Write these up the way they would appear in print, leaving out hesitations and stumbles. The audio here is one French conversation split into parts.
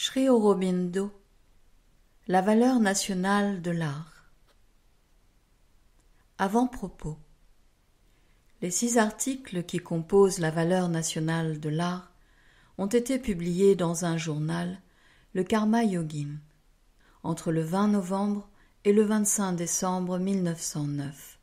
Sri Aurobindo, la valeur nationale de l'art. Avant-propos. Les 6 articles qui composent la valeur nationale de l'art ont été publiés dans un journal, le Karma Yogin, entre le 20 novembre et le 25 décembre 1909,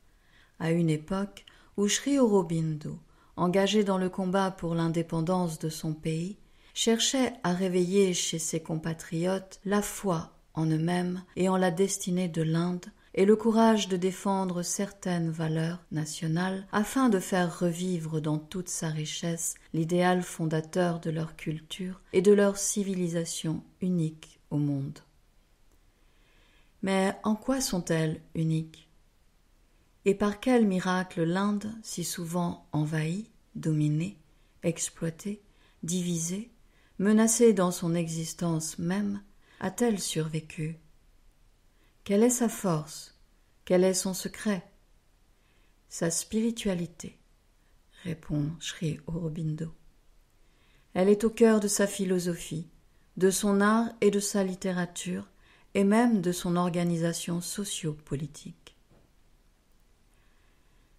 à une époque où Sri Aurobindo, engagé dans le combat pour l'indépendance de son pays, cherchait à réveiller chez ses compatriotes la foi en eux-mêmes et en la destinée de l'Inde et le courage de défendre certaines valeurs nationales afin de faire revivre dans toute sa richesse l'idéal fondateur de leur culture et de leur civilisation unique au monde. Mais en quoi sont-elles uniques? Et par quel miracle l'Inde, si souvent envahie, dominée, exploitée, divisée, menacée dans son existence même, a-t-elle survécu? Quelle est sa force? Quel est son secret? Sa spiritualité, répond Sri Aurobindo. Elle est au cœur de sa philosophie, de son art et de sa littérature, et même de son organisation socio-politique.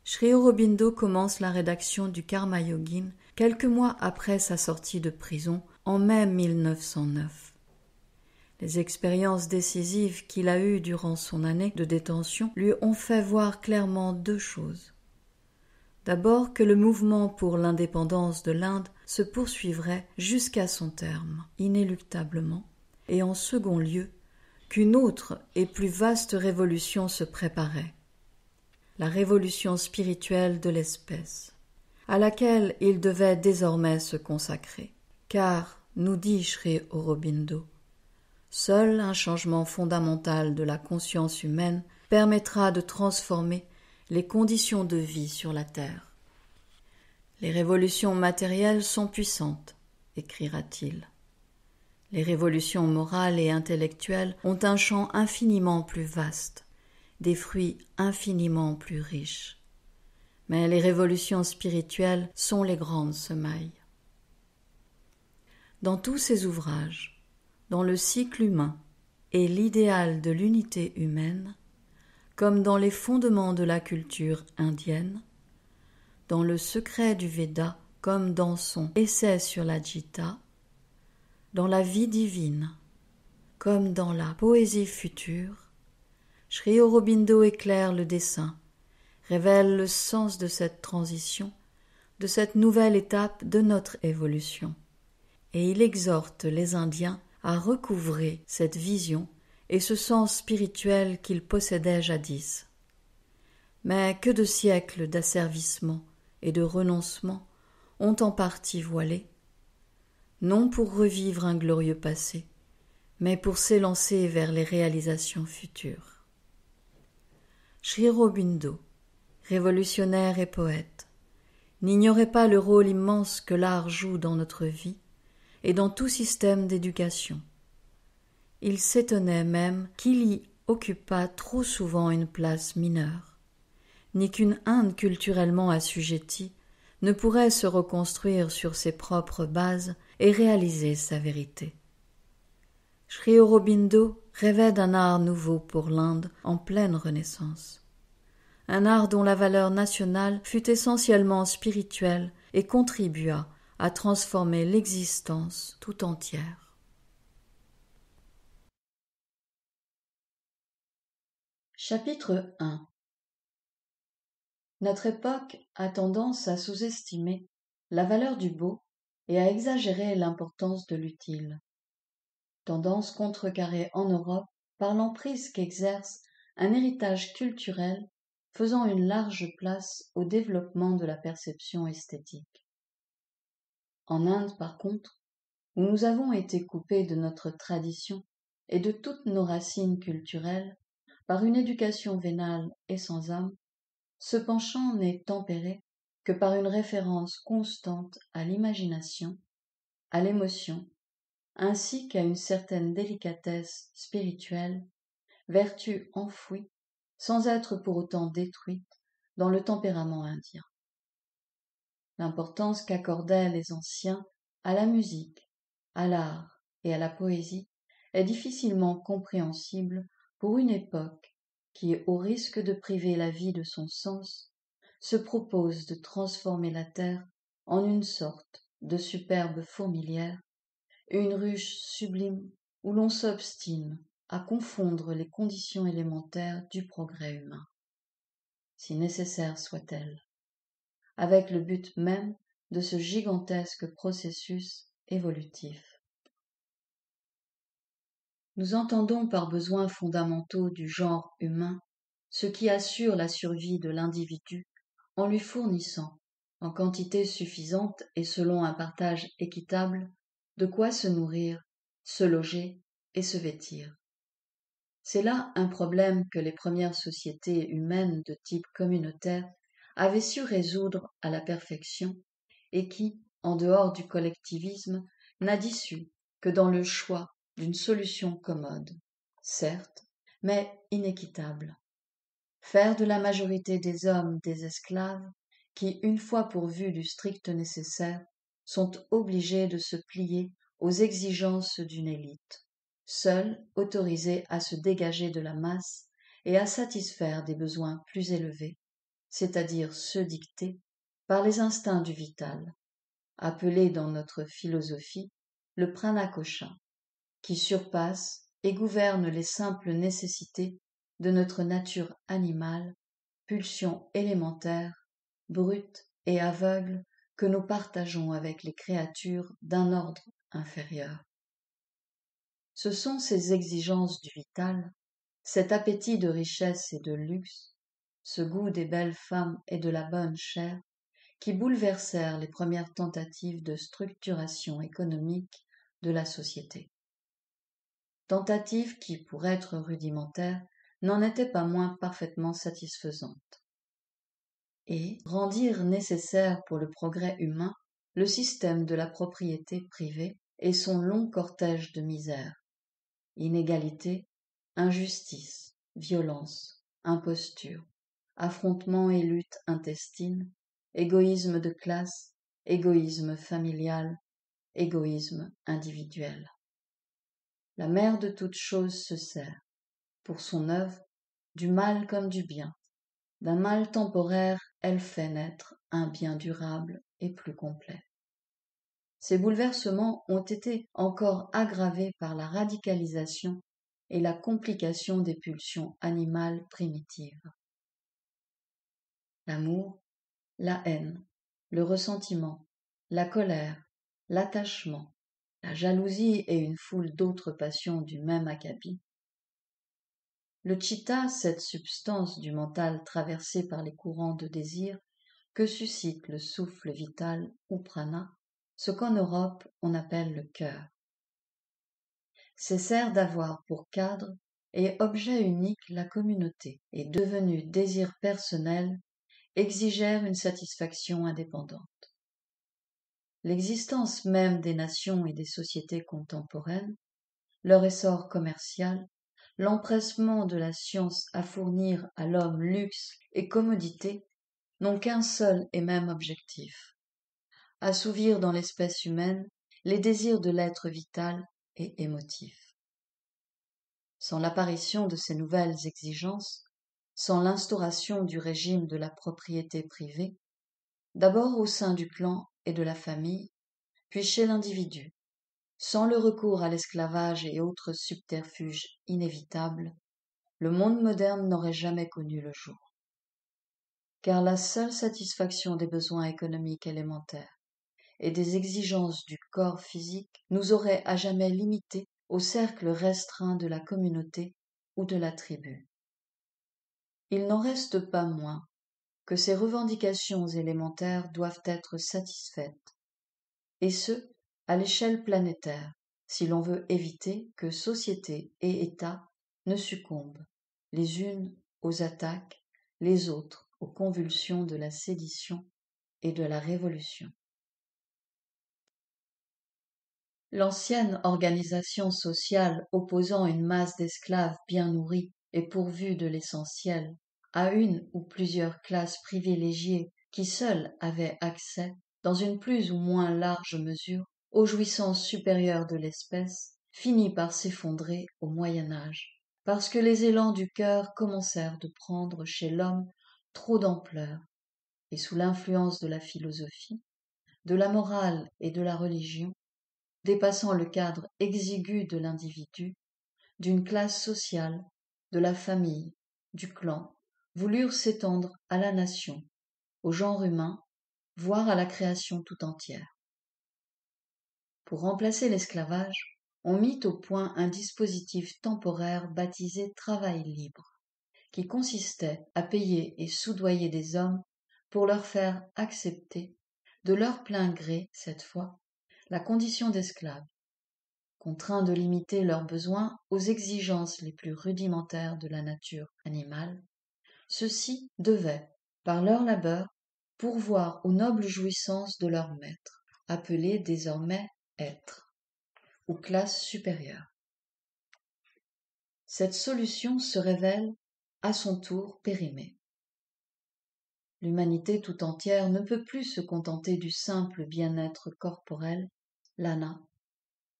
Sri Aurobindo commence la rédaction du Karma Yogin quelques mois après sa sortie de prison en mai 1909. Les expériences décisives qu'il a eues durant son année de détention lui ont fait voir clairement 2 choses. D'abord que le mouvement pour l'indépendance de l'Inde se poursuivrait jusqu'à son terme, inéluctablement, et en second lieu, qu'une autre et plus vaste révolution se préparait, la révolution spirituelle de l'espèce, à laquelle il devait désormais se consacrer. Car, nous dit Sri Aurobindo, seul un changement fondamental de la conscience humaine permettra de transformer les conditions de vie sur la terre. Les révolutions matérielles sont puissantes, écrira-t-il. Les révolutions morales et intellectuelles ont un champ infiniment plus vaste, des fruits infiniment plus riches. Mais les révolutions spirituelles sont les grandes semailles. Dans tous ses ouvrages, dans le cycle humain et l'idéal de l'unité humaine, comme dans les fondements de la culture indienne, dans le secret du Veda comme dans son essai sur la Gita, dans la vie divine comme dans la poésie future, Sri Aurobindo éclaire le dessein, révèle le sens de cette transition, de cette nouvelle étape de notre évolution, et il exhorte les Indiens à recouvrer cette vision et ce sens spirituel qu'ils possédaient jadis. Mais que de siècles d'asservissement et de renoncement ont en partie voilé, non pour revivre un glorieux passé, mais pour s'élancer vers les réalisations futures. Sri Aurobindo, révolutionnaire et poète, n'ignorait pas le rôle immense que l'art joue dans notre vie et dans tout système d'éducation. Il s'étonnait même qu'il y occupât trop souvent une place mineure, ni qu'une Inde culturellement assujettie ne pourrait se reconstruire sur ses propres bases et réaliser sa vérité. Sri Aurobindo rêvait d'un art nouveau pour l'Inde en pleine renaissance, un art dont la valeur nationale fut essentiellement spirituelle et contribua à transformer l'existence tout entière. Chapitre 1. Notre époque a tendance à sous-estimer la valeur du beau et à exagérer l'importance de l'utile. Tendance contrecarrée en Europe par l'emprise qu'exerce un héritage culturel faisant une large place au développement de la perception esthétique. En Inde, par contre, où nous avons été coupés de notre tradition et de toutes nos racines culturelles par une éducation vénale et sans âme, ce penchant n'est tempéré que par une référence constante à l'imagination, à l'émotion, ainsi qu'à une certaine délicatesse spirituelle, vertu enfouie, sans être pour autant détruite, dans le tempérament indien. L'importance qu'accordaient les anciens à la musique, à l'art et à la poésie est difficilement compréhensible pour une époque qui, au risque de priver la vie de son sens, se propose de transformer la terre en une sorte de superbe fourmilière, une ruche sublime où l'on s'obstine à confondre les conditions élémentaires du progrès humain, si nécessaires soient-elles, avec le but même de ce gigantesque processus évolutif. Nous entendons par besoins fondamentaux du genre humain ce qui assure la survie de l'individu en lui fournissant, en quantité suffisante et selon un partage équitable, de quoi se nourrir, se loger et se vêtir. C'est là un problème que les premières sociétés humaines de type communautaire avaient su résoudre à la perfection et qui, en dehors du collectivisme, n'a d'issue que dans le choix d'une solution commode, certes, mais inéquitable. Faire de la majorité des hommes des esclaves qui, une fois pourvus du strict nécessaire, sont obligés de se plier aux exigences d'une élite, seule autorisée à se dégager de la masse et à satisfaire des besoins plus élevés, c'est-à-dire ceux dictés par les instincts du vital, appelé dans notre philosophie le pranakosha, qui surpasse et gouverne les simples nécessités de notre nature animale, pulsion élémentaire, brute et aveugle que nous partageons avec les créatures d'un ordre inférieur. Ce sont ces exigences du vital, cet appétit de richesse et de luxe, ce goût des belles femmes et de la bonne chair, qui bouleversèrent les premières tentatives de structuration économique de la société. Tentatives qui, pour être rudimentaires, n'en étaient pas moins parfaitement satisfaisantes, et rendirent nécessaire pour le progrès humain le système de la propriété privée et son long cortège de misères, inégalité, injustice, violence, imposture, affrontements et luttes intestines, égoïsme de classe, égoïsme familial, égoïsme individuel. La mère de toutes choses se sert, pour son œuvre, du mal comme du bien. D'un mal temporaire, elle fait naître un bien durable et plus complet. Ces bouleversements ont été encore aggravés par la radicalisation et la complication des pulsions animales primitives. L'amour, la haine, le ressentiment, la colère, l'attachement, la jalousie et une foule d'autres passions du même acabit. Le chitta, cette substance du mental traversée par les courants de désir que suscite le souffle vital ou prana, ce qu'en Europe on appelle le cœur. Cessèrent d'avoir pour cadre et objet unique la communauté et devenus désir personnel, exigèrent une satisfaction indépendante. L'existence même des nations et des sociétés contemporaines, leur essor commercial, l'empressement de la science à fournir à l'homme luxe et commodité n'ont qu'un seul et même objectif: assouvir dans l'espèce humaine les désirs de l'être vital et émotif. Sans l'apparition de ces nouvelles exigences, sans l'instauration du régime de la propriété privée, d'abord au sein du clan et de la famille, puis chez l'individu, sans le recours à l'esclavage et autres subterfuges inévitables, le monde moderne n'aurait jamais connu le jour. Car la seule satisfaction des besoins économiques élémentaires et des exigences du corps physique nous aurait à jamais limités au cercle restreint de la communauté ou de la tribu. Il n'en reste pas moins que ces revendications élémentaires doivent être satisfaites, et ce, à l'échelle planétaire, si l'on veut éviter que société et État ne succombent, les unes aux attaques, les autres aux convulsions de la sédition et de la révolution. L'ancienne organisation sociale opposant une masse d'esclaves bien nourris et pourvus de l'essentiel à une ou plusieurs classes privilégiées qui seules avaient accès, dans une plus ou moins large mesure, aux jouissances supérieures de l'espèce, finit par s'effondrer au Moyen Âge, parce que les élans du cœur commencèrent de prendre chez l'homme trop d'ampleur, et sous l'influence de la philosophie, de la morale et de la religion, dépassant le cadre exigu de l'individu, d'une classe sociale, de la famille, du clan, voulurent s'étendre à la nation, au genre humain, voire à la création tout entière. Pour remplacer l'esclavage, on mit au point un dispositif temporaire baptisé travail libre, qui consistait à payer et soudoyer des hommes pour leur faire accepter, de leur plein gré cette fois, la condition d'esclaves, contraints de limiter leurs besoins aux exigences les plus rudimentaires de la nature animale, ceux-ci devaient, par leur labeur, pourvoir aux nobles jouissances de leurs maîtres, appelés désormais êtres, ou classes supérieures. Cette solution se révèle, à son tour, périmée. L'humanité tout entière ne peut plus se contenter du simple bien-être corporel, l'ana.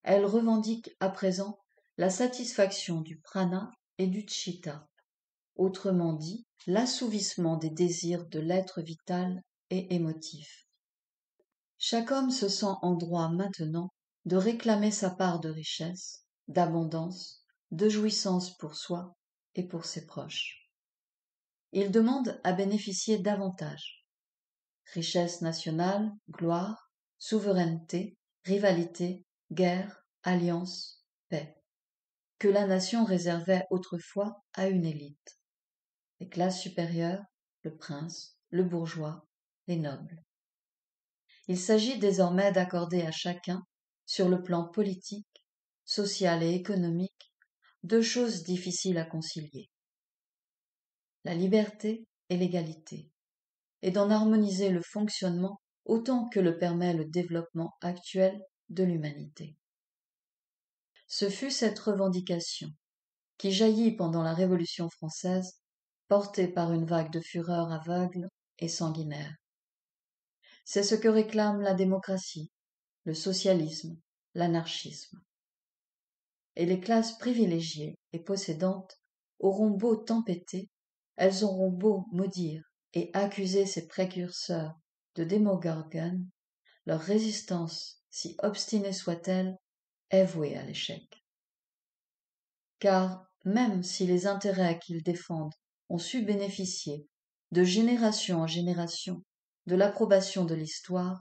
Elle revendique à présent la satisfaction du prana et du chitta, autrement dit l'assouvissement des désirs de l'être vital et émotif. Chaque homme se sent en droit maintenant de réclamer sa part de richesse, d'abondance, de jouissance pour soi et pour ses proches. Il demande à bénéficier davantage. Richesse nationale, gloire, souveraineté, rivalité, guerre, alliance, paix, que la nation réservait autrefois à une élite. Les classes supérieures, le prince, le bourgeois, les nobles. Il s'agit désormais d'accorder à chacun, sur le plan politique, social et économique, deux choses difficiles à concilier. La liberté et l'égalité, et d'en harmoniser le fonctionnement autant que le permet le développement actuel de l'humanité. Ce fut cette revendication, qui jaillit pendant la Révolution française, portée par une vague de fureur aveugle et sanguinaire. C'est ce que réclament la démocratie, le socialisme, l'anarchisme. Et les classes privilégiées et possédantes auront beau tempêter, elles auront beau maudire et accuser ces précurseurs de Démogorgon, leur résistance, si obstinée soit-elle, est vouée à l'échec. Car même si les intérêts qu'ils défendent ont su bénéficier, de génération en génération, de l'approbation de l'histoire,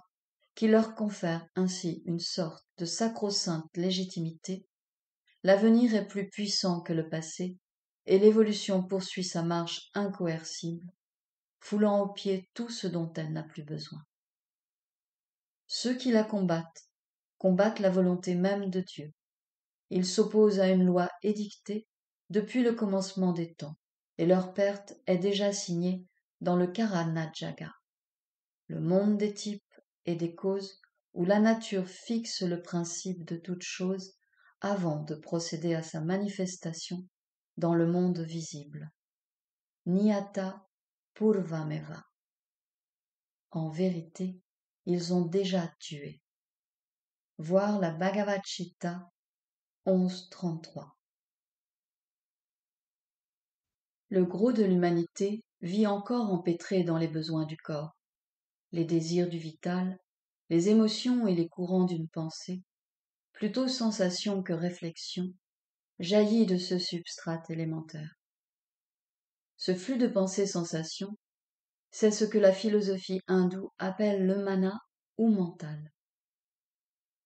qui leur confère ainsi une sorte de sacro-sainte légitimité, l'avenir est plus puissant que le passé, et l'évolution poursuit sa marche incoercible, foulant aux pieds tout ce dont elle n'a plus besoin. Ceux qui la combattent la volonté même de Dieu. Ils s'opposent à une loi édictée depuis le commencement des temps, et leur perte est déjà signée dans le Karanajaga, le monde des types et des causes où la nature fixe le principe de toute chose avant de procéder à sa manifestation dans le monde visible. Niyata Purvameva. En vérité, ils ont déjà tué. Voir la Bhagavad Gita 11.33. Le gros de l'humanité vit encore empêtré dans les besoins du corps, les désirs du vital, les émotions et les courants d'une pensée, plutôt sensation que réflexion, jaillit de ce substrat élémentaire. Ce flux de pensées-sensations, c'est ce que la philosophie hindoue appelle le mana ou mental.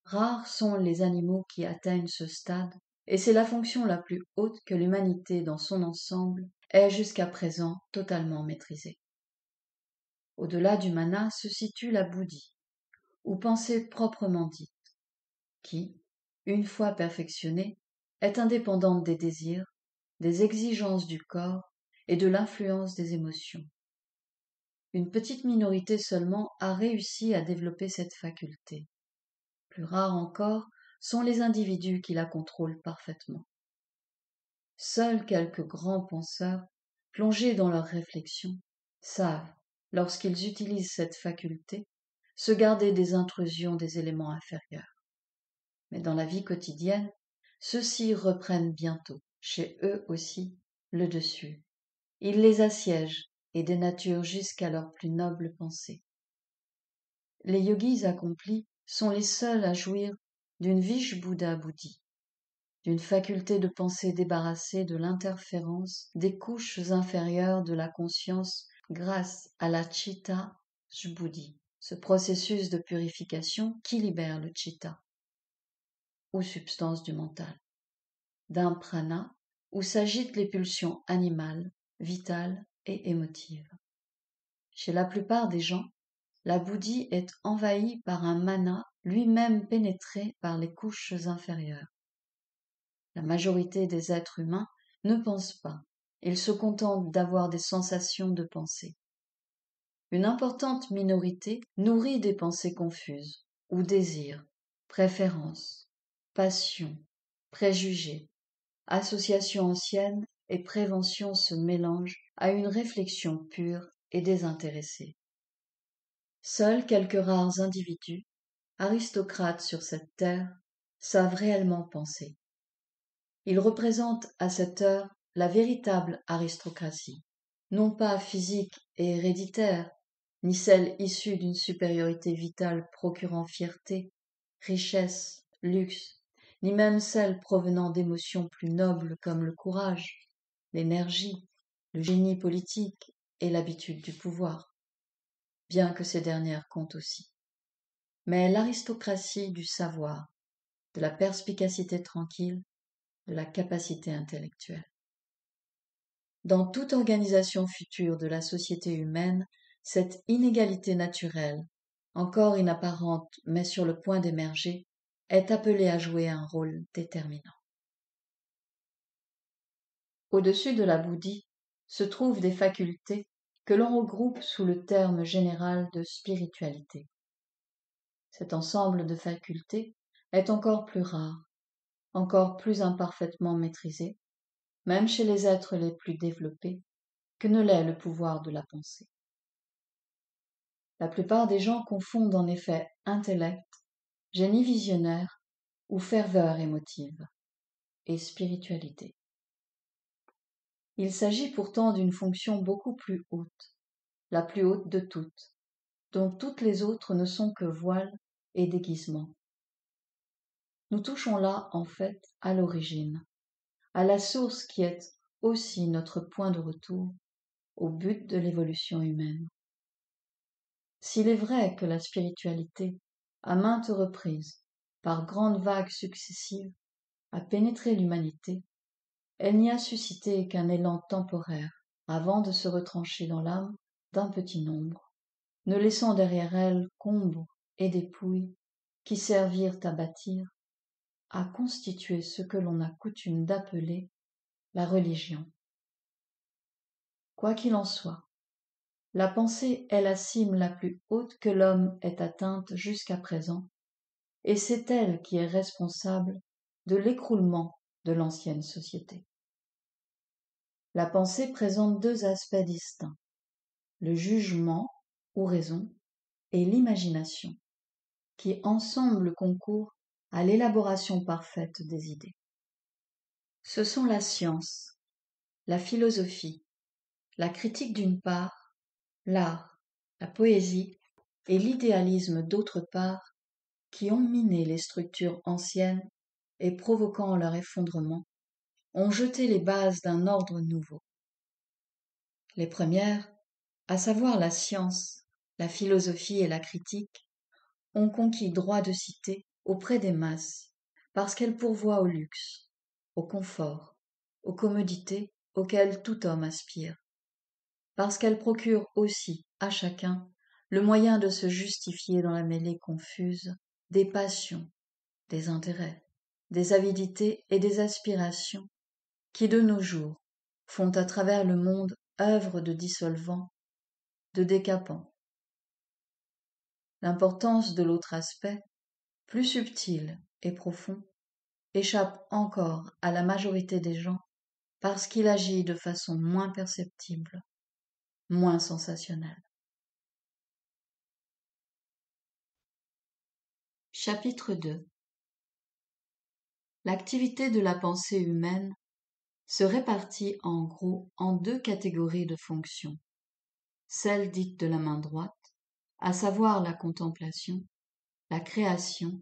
Rares sont les animaux qui atteignent ce stade, et c'est la fonction la plus haute que l'humanité dans son ensemble ait jusqu'à présent totalement maîtrisée. Au-delà du mana se situe la bouddhi, ou pensée proprement dite, qui, une fois perfectionnée, est indépendante des désirs, des exigences du corps et de l'influence des émotions. Une petite minorité seulement a réussi à développer cette faculté. Plus rares encore sont les individus qui la contrôlent parfaitement. Seuls quelques grands penseurs, plongés dans leurs réflexions, savent, lorsqu'ils utilisent cette faculté, se garder des intrusions des éléments inférieurs. Mais dans la vie quotidienne, ceux-ci reprennent bientôt, chez eux aussi, le dessus. Ils les assiègent et dénaturent jusqu'à leurs plus nobles pensées. Les yogis accomplis sont les seuls à jouir d'une Vishbuddha Buddhi, d'une faculté de pensée débarrassée de l'interférence des couches inférieures de la conscience grâce à la Chitta Buddhi, ce processus de purification qui libère le Chitta, ou substance du mental, d'un prana où s'agitent les pulsions animales, vitales et émotives. Chez la plupart des gens, la Buddhi est envahie par un mana lui-même pénétré par les couches inférieures. La majorité des êtres humains ne pensent pas, ils se contentent d'avoir des sensations de pensée. Une importante minorité nourrit des pensées confuses, ou désirs, préférences, passions, préjugés, associations anciennes et préventions se mélangent à une réflexion pure et désintéressée. Seuls quelques rares individus, aristocrates sur cette terre, savent réellement penser. Ils représentent à cette heure la véritable aristocratie, non pas physique et héréditaire, ni celle issue d'une supériorité vitale procurant fierté, richesse, luxe, ni même celle provenant d'émotions plus nobles comme le courage, l'énergie, le génie politique et l'habitude du pouvoir, bien que ces dernières comptent aussi. Mais l'aristocratie du savoir, de la perspicacité tranquille, de la capacité intellectuelle. Dans toute organisation future de la société humaine, cette inégalité naturelle, encore inapparente mais sur le point d'émerger, est appelée à jouer un rôle déterminant. Au-dessus de la Buddhi se trouvent des facultés que l'on regroupe sous le terme général de spiritualité. Cet ensemble de facultés est encore plus rare, encore plus imparfaitement maîtrisé, même chez les êtres les plus développés, que ne l'est le pouvoir de la pensée. La plupart des gens confondent en effet intellect, génie visionnaire ou ferveur émotive et spiritualité. Il s'agit pourtant d'une fonction beaucoup plus haute, la plus haute de toutes, dont toutes les autres ne sont que voiles et déguisements. Nous touchons là, en fait, à l'origine, à la source qui est aussi notre point de retour, au but de l'évolution humaine. S'il est vrai que la spiritualité, à maintes reprises, par grandes vagues successives, a pénétré l'humanité, elle n'y a suscité qu'un élan temporaire avant de se retrancher dans l'âme d'un petit nombre, ne laissant derrière elle qu'ombre et dépouilles qui servirent à bâtir, à constituer ce que l'on a coutume d'appeler la religion. Quoi qu'il en soit, la pensée est la cime la plus haute que l'homme ait atteinte jusqu'à présent, et c'est elle qui est responsable de l'écroulement de l'ancienne société. La pensée présente deux aspects distincts, le jugement ou raison et l'imagination, qui ensemble concourent à l'élaboration parfaite des idées. Ce sont la science, la philosophie, la critique d'une part, l'art, la poésie et l'idéalisme d'autre part qui ont miné les structures anciennes et provoquant leur effondrement, ont jeté les bases d'un ordre nouveau. Les premières, à savoir la science, la philosophie et la critique, ont conquis droit de cité auprès des masses, parce qu'elles pourvoient au luxe, au confort, aux commodités auxquelles tout homme aspire, parce qu'elles procurent aussi à chacun le moyen de se justifier dans la mêlée confuse des passions, des intérêts, des avidités et des aspirations qui de nos jours font à travers le monde œuvre de dissolvants, de décapants. L'importance de l'autre aspect, plus subtil et profond, échappe encore à la majorité des gens parce qu'il agit de façon moins perceptible, moins sensationnelle. Chapitre 2. L'activité de la pensée humaine se répartit en gros en deux catégories de fonctions. Celle dite de la main droite, à savoir la contemplation, la création,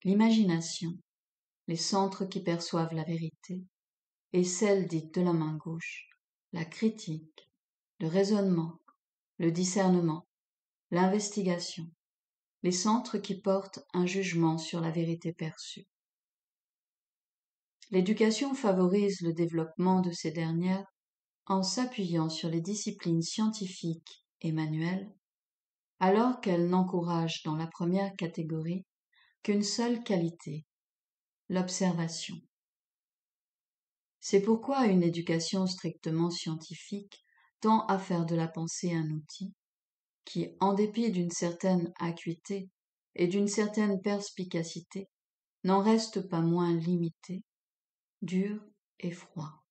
l'imagination, les centres qui perçoivent la vérité, et celle dite de la main gauche, la critique, le raisonnement, le discernement, l'investigation, les centres qui portent un jugement sur la vérité perçue. L'éducation favorise le développement de ces dernières en s'appuyant sur les disciplines scientifiques et manuelles, alors qu'elle n'encourage dans la première catégorie qu'une seule qualité, l'observation. C'est pourquoi une éducation strictement scientifique tend à faire de la pensée un outil qui, en dépit d'une certaine acuité et d'une certaine perspicacité, n'en reste pas moins limité, dur et froid.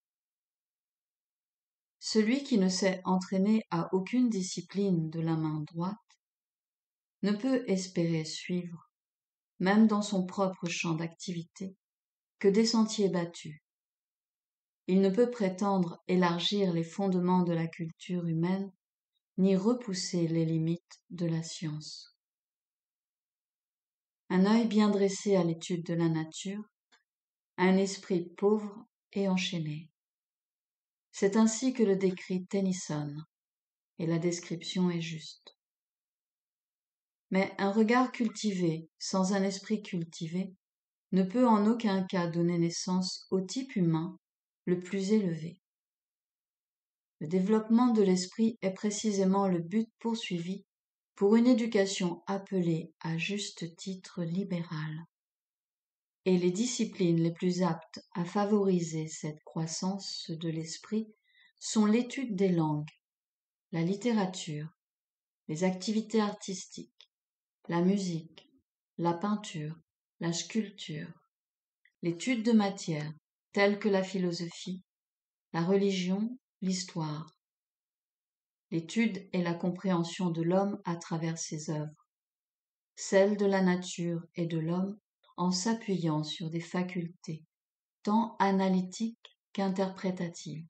Celui qui ne s'est entraîné à aucune discipline de la main droite ne peut espérer suivre, même dans son propre champ d'activité, que des sentiers battus. Il ne peut prétendre élargir les fondements de la culture humaine, ni repousser les limites de la science. Un œil bien dressé à l'étude de la nature, un esprit pauvre et enchaîné. C'est ainsi que le décrit Tennyson, et la description est juste. Mais un regard cultivé sans un esprit cultivé ne peut en aucun cas donner naissance au type humain le plus élevé. Le développement de l'esprit est précisément le but poursuivi pour une éducation appelée à juste titre libérale. Et les disciplines les plus aptes à favoriser cette croissance de l'esprit sont l'étude des langues, la littérature, les activités artistiques, la musique, la peinture, la sculpture, l'étude de matières telles que la philosophie, la religion, l'histoire, l'étude et la compréhension de l'homme à travers ses œuvres, celle de la nature et de l'homme en s'appuyant sur des facultés tant analytiques qu'interprétatives.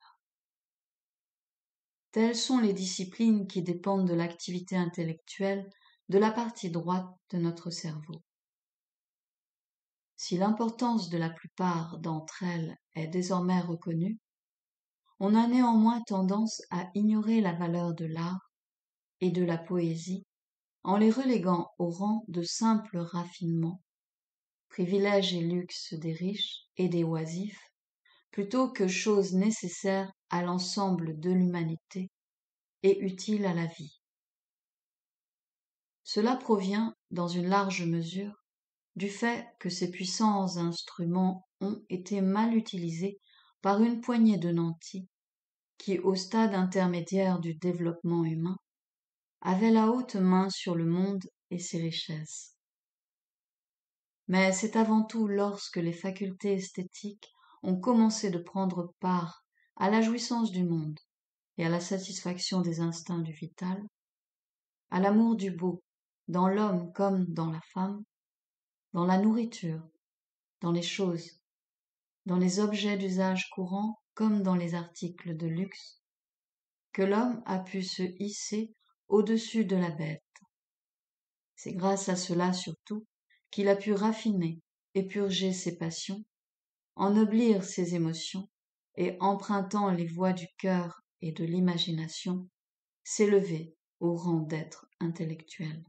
Telles sont les disciplines qui dépendent de l'activité intellectuelle de la partie droite de notre cerveau. Si l'importance de la plupart d'entre elles est désormais reconnue, on a néanmoins tendance à ignorer la valeur de l'art et de la poésie en les reléguant au rang de simples raffinements, privilèges et luxes des riches et des oisifs, plutôt que choses nécessaires à l'ensemble de l'humanité et utiles à la vie. Cela provient, dans une large mesure, du fait que ces puissants instruments ont été mal utilisés par une poignée de nantis qui, au stade intermédiaire du développement humain, avaient la haute main sur le monde et ses richesses. Mais c'est avant tout lorsque les facultés esthétiques ont commencé de prendre part à la jouissance du monde et à la satisfaction des instincts du vital, à l'amour du beau, dans l'homme comme dans la femme, dans la nourriture, dans les choses, dans les objets d'usage courant comme dans les articles de luxe, que l'homme a pu se hisser au-dessus de la bête. C'est grâce à cela surtout qu'il a pu raffiner et purger ses passions, ennoblir ses émotions et, empruntant les voies du cœur et de l'imagination, s'élever au rang d'être intellectuel.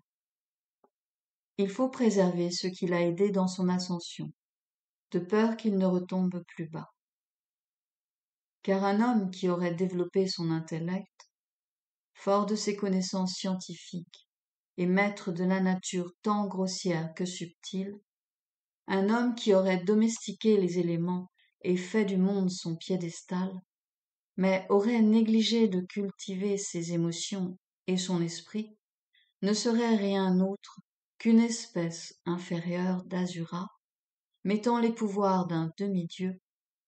Il faut préserver ce qui l'a aidé dans son ascension, de peur qu'il ne retombe plus bas. Car un homme qui aurait développé son intellect, fort de ses connaissances scientifiques et maître de la nature tant grossière que subtile, un homme qui aurait domestiqué les éléments et fait du monde son piédestal, mais aurait négligé de cultiver ses émotions et son esprit, ne serait rien autre qu'une espèce inférieure d'Asura, mettant les pouvoirs d'un demi-dieu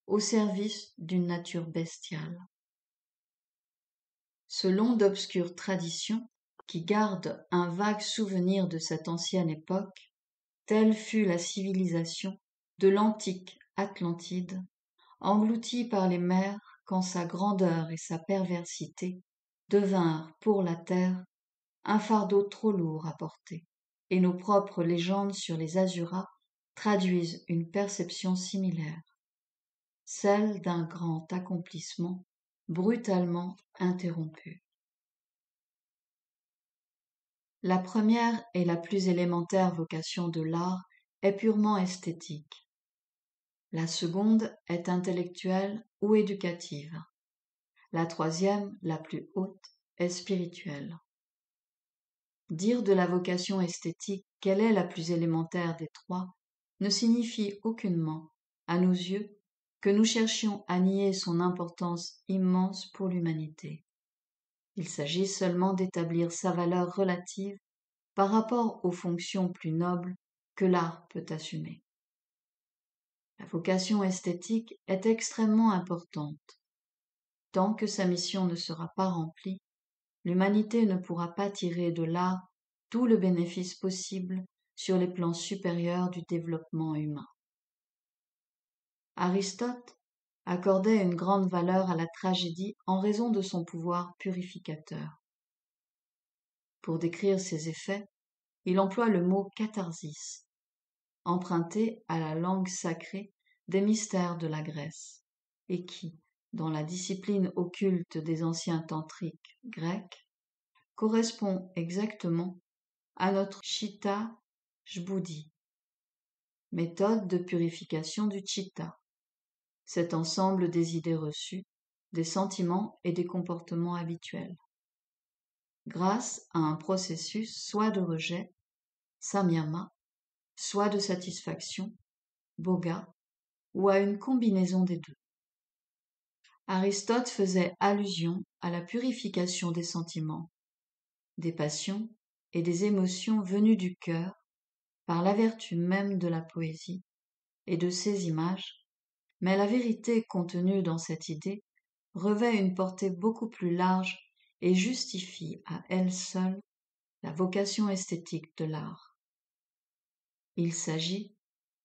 au service d'une nature bestiale. Selon d'obscures traditions, qui gardent un vague souvenir de cette ancienne époque, telle fut la civilisation de l'antique Atlantide, engloutie par les mers quand sa grandeur et sa perversité devinrent pour la terre un fardeau trop lourd à porter, et nos propres légendes sur les Azuras traduisent une perception similaire, celle d'un grand accomplissement brutalement interrompu. La première et la plus élémentaire vocation de l'art est purement esthétique. La seconde est intellectuelle ou éducative. La troisième, la plus haute, est spirituelle. Dire de la vocation esthétique qu'elle est la plus élémentaire des trois ne signifie aucunement, à nos yeux, que nous cherchions à nier son importance immense pour l'humanité. Il s'agit seulement d'établir sa valeur relative par rapport aux fonctions plus nobles que l'art peut assumer. La vocation esthétique est extrêmement importante. Tant que sa mission ne sera pas remplie, l'humanité ne pourra pas tirer de l'art tout le bénéfice possible sur les plans supérieurs du développement humain. Aristote accordait une grande valeur à la tragédie en raison de son pouvoir purificateur. Pour décrire ses effets, il emploie le mot catharsis, emprunté à la langue sacrée des mystères de la Grèce, et qui, dans la discipline occulte des anciens tantriques grecs, correspond exactement à notre Chitta Jbudhi, méthode de purification du Chitta, cet ensemble des idées reçues, des sentiments et des comportements habituels, grâce à un processus soit de rejet, samyama, soit de satisfaction, boga, ou à une combinaison des deux. Aristote faisait allusion à la purification des sentiments, des passions et des émotions venues du cœur par la vertu même de la poésie et de ses images, mais la vérité contenue dans cette idée revêt une portée beaucoup plus large et justifie à elle seule la vocation esthétique de l'art. Il s'agit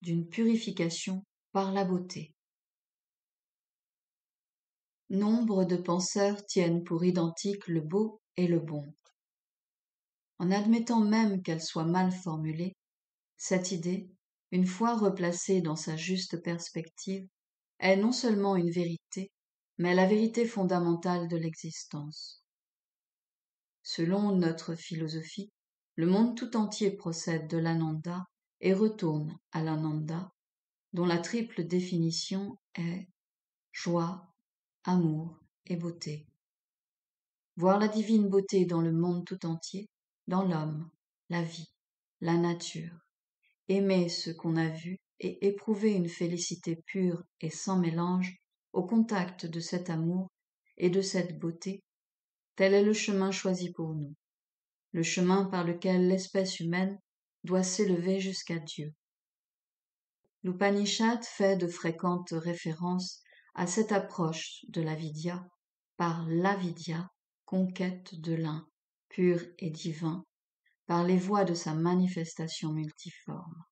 d'une purification par la beauté. Nombre de penseurs tiennent pour identique le beau et le bon. En admettant même qu'elle soit mal formulée, cette idée, une fois replacée dans sa juste perspective, est non seulement une vérité, mais la vérité fondamentale de l'existence. Selon notre philosophie, le monde tout entier procède de l'Ananda et retourne à l'Ananda, dont la triple définition est joie, amour et beauté. Voir la divine beauté dans le monde tout entier, dans l'homme, la vie, la nature, aimer ce qu'on a vu et éprouver une félicité pure et sans mélange au contact de cet amour et de cette beauté, tel est le chemin choisi pour nous, le chemin par lequel l'espèce humaine doit s'élever jusqu'à Dieu. L'Upanishad fait de fréquentes références à cette approche de la vidya par l'avidya, conquête de l'un, pur et divin, par les voies de sa manifestation multiforme.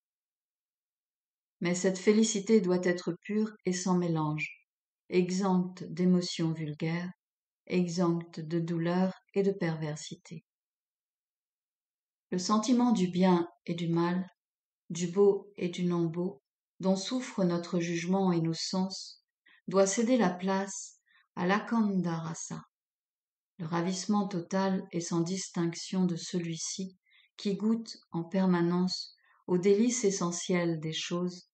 Mais cette félicité doit être pure et sans mélange, exempte d'émotions vulgaires, exempte de douleur et de perversité. Le sentiment du bien et du mal, du beau et du non-beau, dont souffrent notre jugement et nos sens, doit céder la place à l'akanda rasa, le ravissement total et sans distinction de celui-ci qui goûte en permanence aux délices essentielles des choses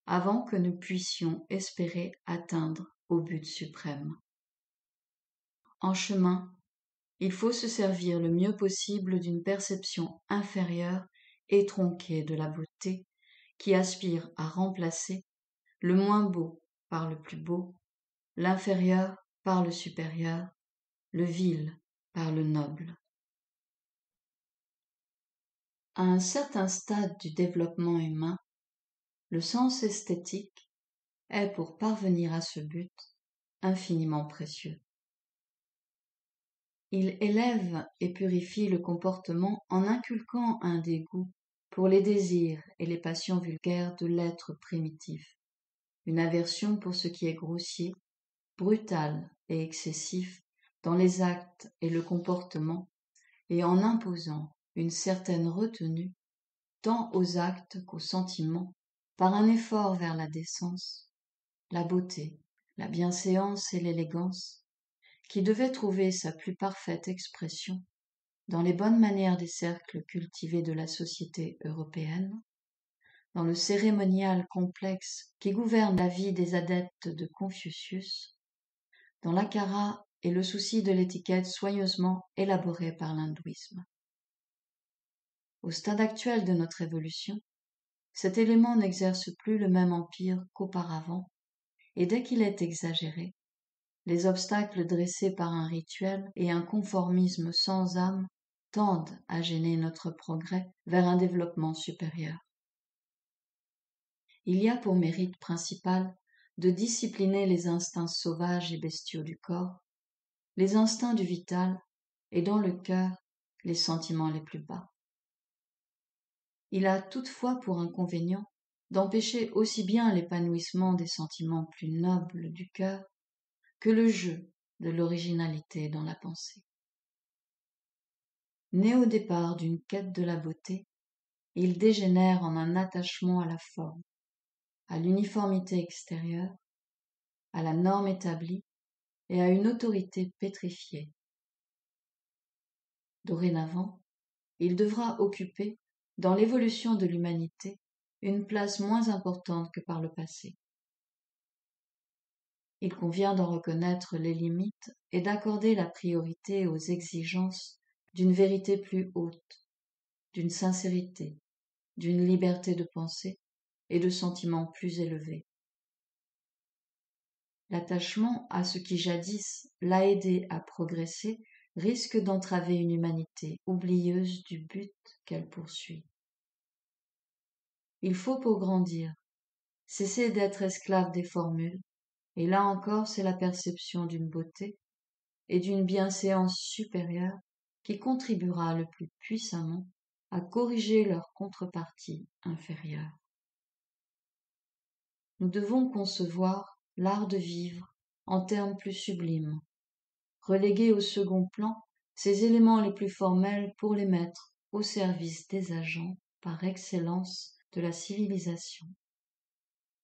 avant que nous puissions espérer atteindre au but suprême. En chemin, il faut se servir le mieux possible d'une perception inférieure et tronquée de la beauté qui aspire à remplacer le moins beau par le plus beau, l'inférieur par le supérieur, le vil par le noble. À un certain stade du développement humain, le sens esthétique est, pour parvenir à ce but, infiniment précieux. Il élève et purifie le comportement en inculquant un dégoût pour les désirs et les passions vulgaires de l'être primitif, une aversion pour ce qui est grossier, brutal et excessif dans les actes et le comportement, et en imposant une certaine retenue tant aux actes qu'aux sentiments, par un effort vers la décence, la beauté, la bienséance et l'élégance, qui devait trouver sa plus parfaite expression dans les bonnes manières des cercles cultivés de la société européenne, dans le cérémonial complexe qui gouverne la vie des adeptes de Confucius, dans l'akara et le souci de l'étiquette soigneusement élaborée par l'hindouisme. Au stade actuel de notre évolution, cet élément n'exerce plus le même empire qu'auparavant, et dès qu'il est exagéré, les obstacles dressés par un rituel et un conformisme sans âme tendent à gêner notre progrès vers un développement supérieur. Il y a pour mérite principal de discipliner les instincts sauvages et bestiaux du corps, les instincts du vital et dans le cœur les sentiments les plus bas. Il a toutefois pour inconvénient d'empêcher aussi bien l'épanouissement des sentiments plus nobles du cœur que le jeu de l'originalité dans la pensée. Né au départ d'une quête de la beauté, il dégénère en un attachement à la forme, à l'uniformité extérieure, à la norme établie et à une autorité pétrifiée. Dorénavant, il devra occuper, dans l'évolution de l'humanité, une place moins importante que par le passé. Il convient d'en reconnaître les limites et d'accorder la priorité aux exigences d'une vérité plus haute, d'une sincérité, d'une liberté de pensée et de sentiments plus élevés. L'attachement à ce qui jadis l'a aidé à progresser risque d'entraver une humanité oublieuse du but qu'elle poursuit. Il faut pour grandir cesser d'être esclave des formules, et là encore c'est la perception d'une beauté et d'une bienséance supérieure qui contribuera le plus puissamment à corriger leur contrepartie inférieure. Nous devons concevoir l'art de vivre en termes plus sublimes, reléguer au second plan ces éléments les plus formels pour les mettre au service des agents par excellence de la civilisation,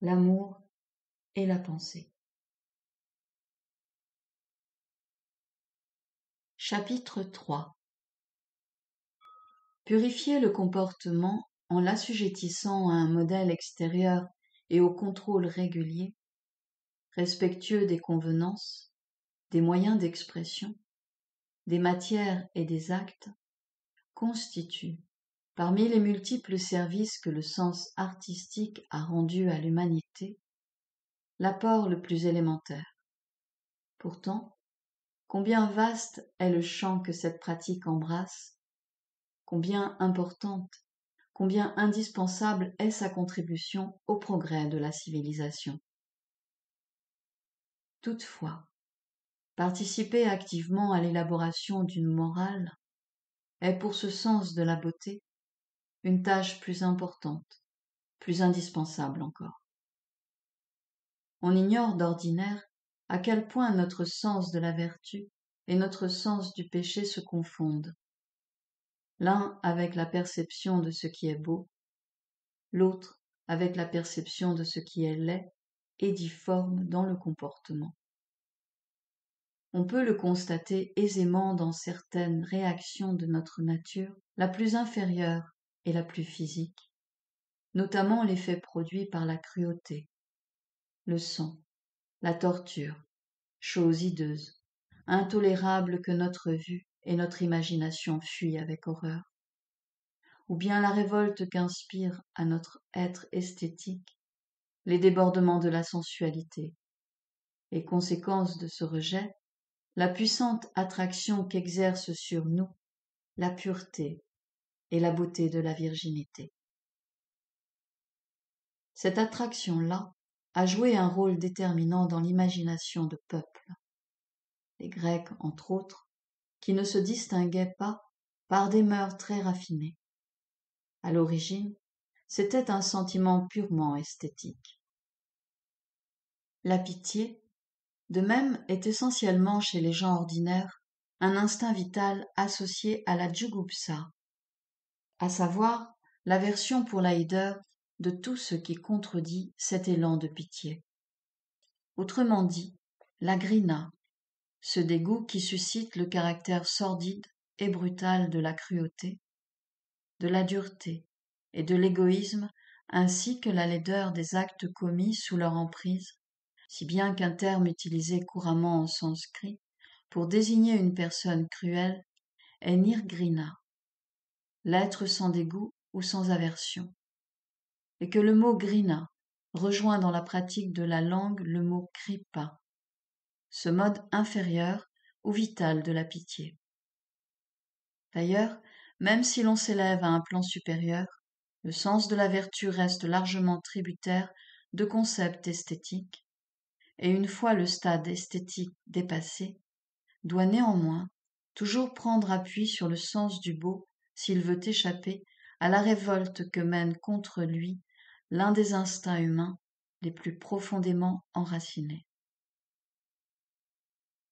l'amour et la pensée. Chapitre 3. Purifier le comportement en l'assujettissant à un modèle extérieur et au contrôle régulier, respectueux des convenances, des moyens d'expression, des matières et des actes, constitue, parmi les multiples services que le sens artistique a rendus à l'humanité, l'apport le plus élémentaire. Pourtant, combien vaste est le champ que cette pratique embrasse, combien importante, combien indispensable est sa contribution au progrès de la civilisation. Toutefois, participer activement à l'élaboration d'une morale est pour ce sens de la beauté une tâche plus importante, plus indispensable encore. On ignore d'ordinaire à quel point notre sens de la vertu et notre sens du péché se confondent, l'un avec la perception de ce qui est beau, l'autre avec la perception de ce qui est laid et difforme dans le comportement. On peut le constater aisément dans certaines réactions de notre nature, la plus inférieure et la plus physique, notamment l'effet produit par la cruauté, le sang, la torture, chose hideuse, intolérable que notre vue et notre imagination fuient avec horreur, ou bien la révolte qu'inspire à notre être esthétique les débordements de la sensualité, et conséquence de ce rejet, la puissante attraction qu'exerce sur nous la pureté et la beauté de la virginité. Cette attraction-là a joué un rôle déterminant dans l'imagination de peuples, les Grecs entre autres, qui ne se distinguaient pas par des mœurs très raffinées. À l'origine, c'était un sentiment purement esthétique. La pitié, de même, est essentiellement chez les gens ordinaires un instinct vital associé à la jugupsa, à savoir l'aversion pour la hideur de tout ce qui contredit cet élan de pitié. Autrement dit, la grina, ce dégoût qui suscite le caractère sordide et brutal de la cruauté, de la dureté et de l'égoïsme, ainsi que la laideur des actes commis sous leur emprise, si bien qu'un terme utilisé couramment en sanskrit pour désigner une personne cruelle est nirgrina, l'être sans dégoût ou sans aversion, et que le mot grina rejoint dans la pratique de la langue le mot kripa, ce mode inférieur ou vital de la pitié. D'ailleurs, même si l'on s'élève à un plan supérieur, le sens de la vertu reste largement tributaire de concepts esthétiques, et une fois le stade esthétique dépassé, doit néanmoins toujours prendre appui sur le sens du beau s'il veut échapper à la révolte que mène contre lui l'un des instincts humains les plus profondément enracinés.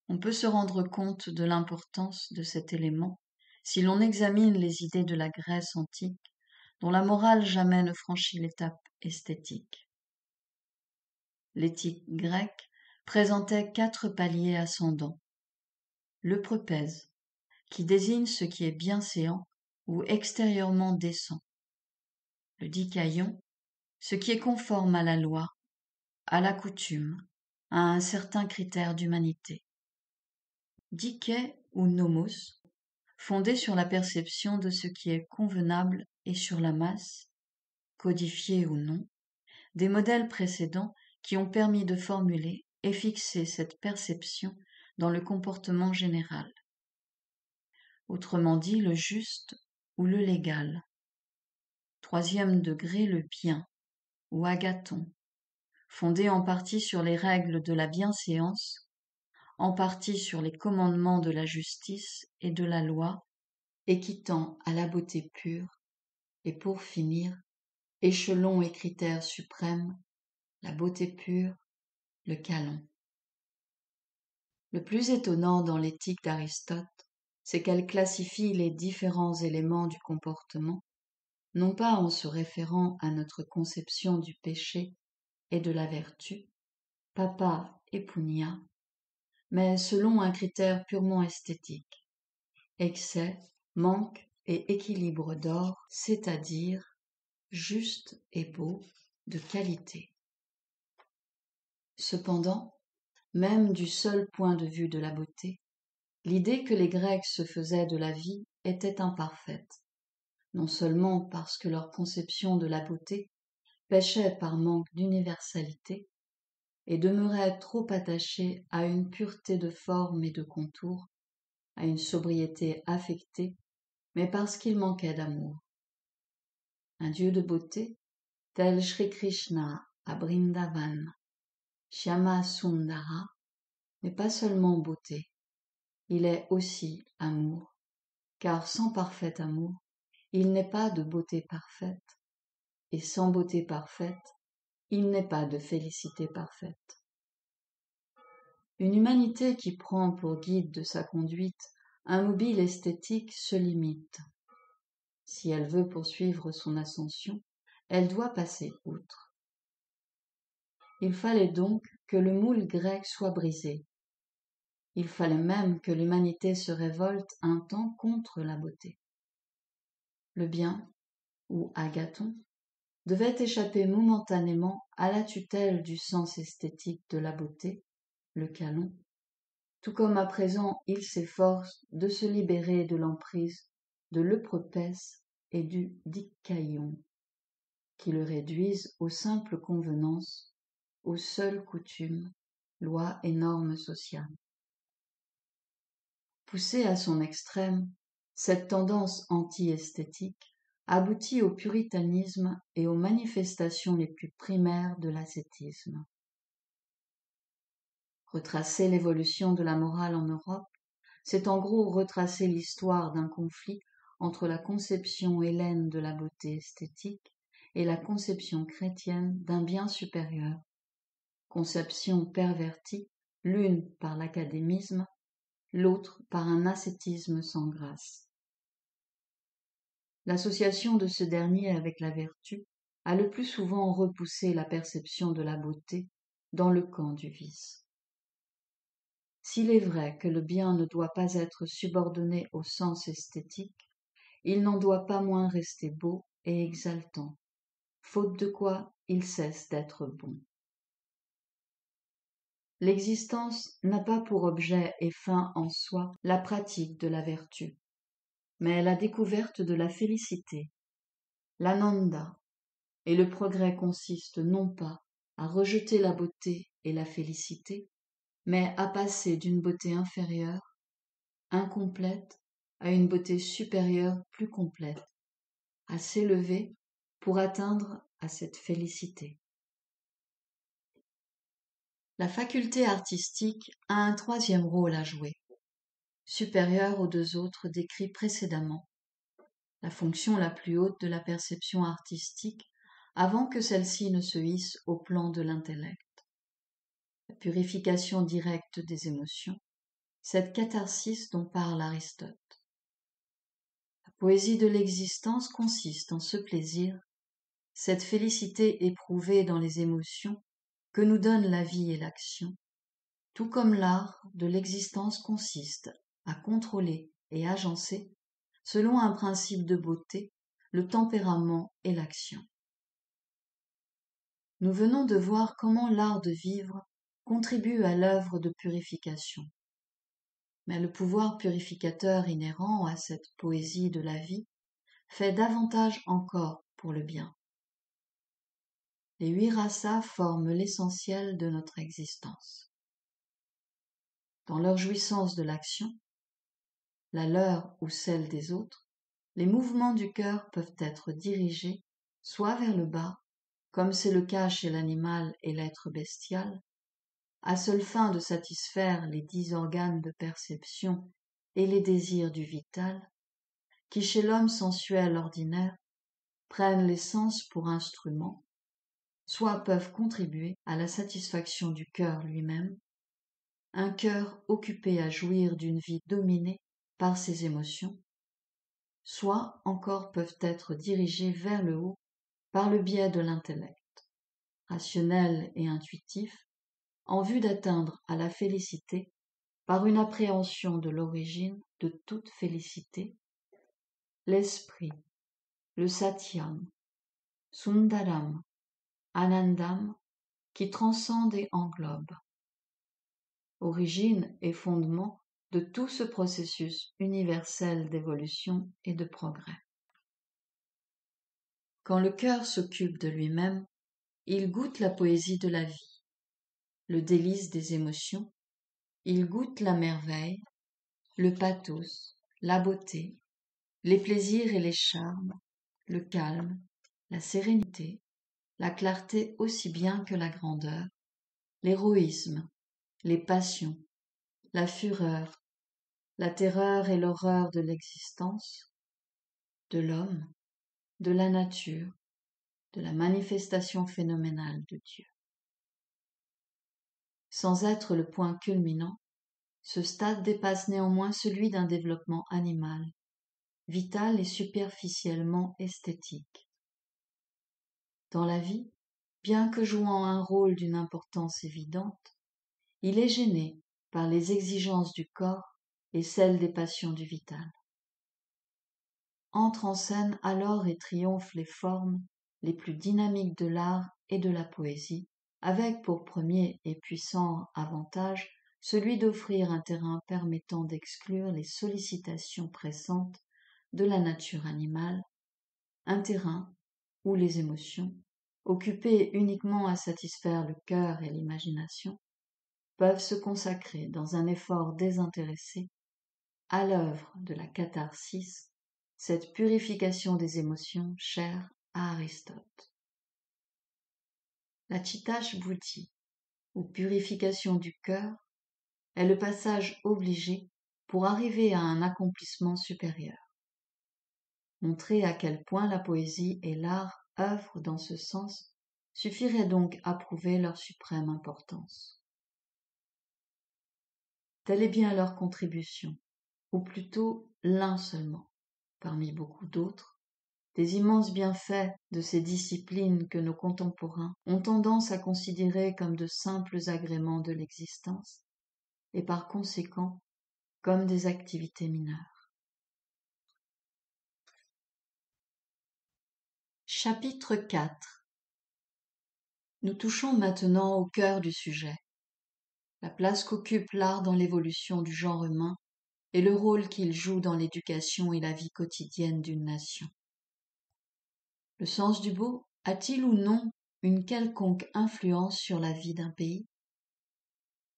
On peut se rendre compte de l'importance de cet élément si l'on examine les idées de la Grèce antique, dont la morale jamais ne franchit l'étape esthétique. L'éthique grecque présentait 4 paliers ascendants. Le prepèse, qui désigne ce qui est bienséant ou extérieurement décent. Le dikaion, ce qui est conforme à la loi, à la coutume, à un certain critère d'humanité. Dike ou nomos, fondé sur la perception de ce qui est convenable et sur la masse, codifié ou non, des modèles précédents qui ont permis de formuler et fixer cette perception dans le comportement général. Autrement dit, le juste ou le légal. 3e degré, le bien, ou agathon, fondé en partie sur les règles de la bienséance, en partie sur les commandements de la justice et de la loi, et qui tend à la beauté pure, et pour finir, échelon et critère suprême, la beauté pure, le câlin. Le plus étonnant dans l'éthique d'Aristote, c'est qu'elle classifie les différents éléments du comportement, non pas en se référant à notre conception du péché et de la vertu, papa et punya, mais selon un critère purement esthétique, excès, manque et équilibre d'or, c'est-à-dire juste et beau, de qualité. Cependant, même du seul point de vue de la beauté, l'idée que les Grecs se faisaient de la vie était imparfaite, non seulement parce que leur conception de la beauté péchait par manque d'universalité et demeurait trop attachée à une pureté de forme et de contour, à une sobriété affectée, mais parce qu'il manquait d'amour. Un dieu de beauté, tel Shri Krishna à Brindavan, Shyama Sundara, n'est pas seulement beauté, il est aussi amour, car sans parfait amour, il n'est pas de beauté parfaite, et sans beauté parfaite, il n'est pas de félicité parfaite. Une humanité qui prend pour guide de sa conduite un mobile esthétique se limite. Si elle veut poursuivre son ascension, elle doit passer outre. Il fallait donc que le moule grec soit brisé. Il fallait même que l'humanité se révolte un temps contre la beauté. Le bien, ou agathon, devait échapper momentanément à la tutelle du sens esthétique de la beauté, le câlin, tout comme à présent il s'efforce de se libérer de l'emprise de l'euprepès et du dikaion, qui le réduisent aux simples convenances, aux seules coutumes, lois et normes sociales. Poussée à son extrême, cette tendance anti-esthétique aboutit au puritanisme et aux manifestations les plus primaires de l'ascétisme. Retracer l'évolution de la morale en Europe, c'est en gros retracer l'histoire d'un conflit entre la conception hellène de la beauté esthétique et la conception chrétienne d'un bien supérieur, conception pervertie, l'une par l'académisme, l'autre par un ascétisme sans grâce. L'association de ce dernier avec la vertu a le plus souvent repoussé la perception de la beauté dans le camp du vice. S'il est vrai que le bien ne doit pas être subordonné au sens esthétique, il n'en doit pas moins rester beau et exaltant, faute de quoi il cesse d'être bon. L'existence n'a pas pour objet et fin en soi la pratique de la vertu, mais la découverte de la félicité, l'ananda, et le progrès consiste non pas à rejeter la beauté et la félicité, mais à passer d'une beauté inférieure, incomplète, à une beauté supérieure plus complète, à s'élever pour atteindre à cette félicité. La faculté artistique a un troisième rôle à jouer, supérieur aux deux autres décrits précédemment, la fonction la plus haute de la perception artistique avant que celle-ci ne se hisse au plan de l'intellect. La purification directe des émotions, cette catharsis dont parle Aristote. La poésie de l'existence consiste en ce plaisir, cette félicité éprouvée dans les émotions que nous donnent la vie et l'action, tout comme l'art de l'existence consiste à contrôler et agencer, selon un principe de beauté, le tempérament et l'action. Nous venons de voir comment l'art de vivre contribue à l'œuvre de purification. Mais le pouvoir purificateur inhérent à cette poésie de la vie fait davantage encore pour le bien. Les 8 rasas forment l'essentiel de notre existence. Dans leur jouissance de l'action, la leur ou celle des autres, les mouvements du cœur peuvent être dirigés soit vers le bas, comme c'est le cas chez l'animal et l'être bestial, à seule fin de satisfaire les 10 organes de perception et les désirs du vital, qui chez l'homme sensuel ordinaire prennent les sens pour instruments, soit peuvent contribuer à la satisfaction du cœur lui-même, un cœur occupé à jouir d'une vie dominée par ses émotions, soit encore peuvent être dirigés vers le haut par le biais de l'intellect, rationnel et intuitif, en vue d'atteindre à la félicité par une appréhension de l'origine de toute félicité, l'esprit, le satyam, sundaram, anandam, qui transcende et englobe, origine et fondement de tout ce processus universel d'évolution et de progrès. Quand le cœur s'occupe de lui-même, il goûte la poésie de la vie, le délice des émotions, il goûte la merveille, le pathos, la beauté, les plaisirs et les charmes, le calme, la sérénité, la clarté aussi bien que la grandeur, l'héroïsme, les passions, la fureur, la terreur et l'horreur de l'existence, de l'homme, de la nature, de la manifestation phénoménale de Dieu. Sans être le point culminant, ce stade dépasse néanmoins celui d'un développement animal, vital et superficiellement esthétique. Dans la vie, bien que jouant un rôle d'une importance évidente, il est gêné par les exigences du corps et celles des passions du vital. Entrent en scène alors et triomphent les formes les plus dynamiques de l'art et de la poésie, avec pour premier et puissant avantage celui d'offrir un terrain permettant d'exclure les sollicitations pressantes de la nature animale, un terrain où les émotions, occupées uniquement à satisfaire le cœur et l'imagination, peuvent se consacrer dans un effort désintéressé à l'œuvre de la catharsis, cette purification des émotions chère à Aristote. La Chitta-Shruti, ou purification du cœur, est le passage obligé pour arriver à un accomplissement supérieur. Montrer à quel point la poésie et l'art œuvrent dans ce sens suffirait donc à prouver leur suprême importance. Telle est bien leur contribution, ou plutôt l'un seulement, parmi beaucoup d'autres, des immenses bienfaits de ces disciplines que nos contemporains ont tendance à considérer comme de simples agréments de l'existence, et par conséquent comme des activités mineures. Chapitre 4. Nous touchons maintenant au cœur du sujet, la place qu'occupe l'art dans l'évolution du genre humain et le rôle qu'il joue dans l'éducation et la vie quotidienne d'une nation. Le sens du beau a-t-il ou non une quelconque influence sur la vie d'un pays?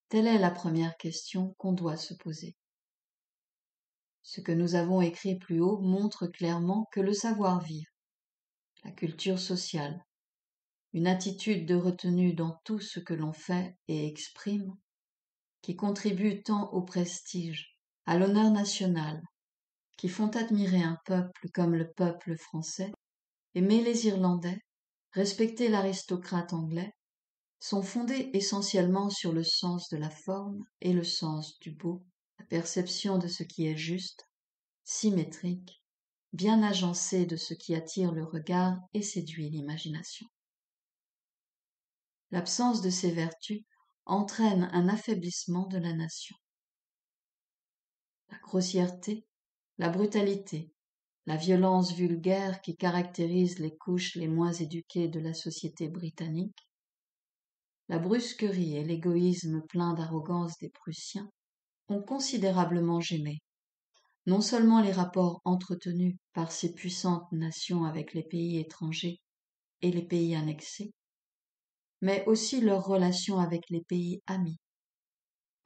Telle est la première question qu'on doit se poser. Ce que nous avons écrit plus haut montre clairement que le savoir-vivre, la culture sociale, une attitude de retenue dans tout ce que l'on fait et exprime, qui contribuent tant au prestige, à l'honneur national, qui font admirer un peuple comme le peuple français, aimer les Irlandais, respecter l'aristocrate anglais, sont fondés essentiellement sur le sens de la forme et le sens du beau, la perception de ce qui est juste, symétrique, bien agencé de ce qui attire le regard et séduit l'imagination. L'absence de ces vertus entraîne un affaiblissement de la nation. La grossièreté, la brutalité, la violence vulgaire qui caractérise les couches les moins éduquées de la société britannique, la brusquerie et l'égoïsme plein d'arrogance des Prussiens ont considérablement gêné non seulement les rapports entretenus par ces puissantes nations avec les pays étrangers et les pays annexés, mais aussi leurs relations avec les pays amis,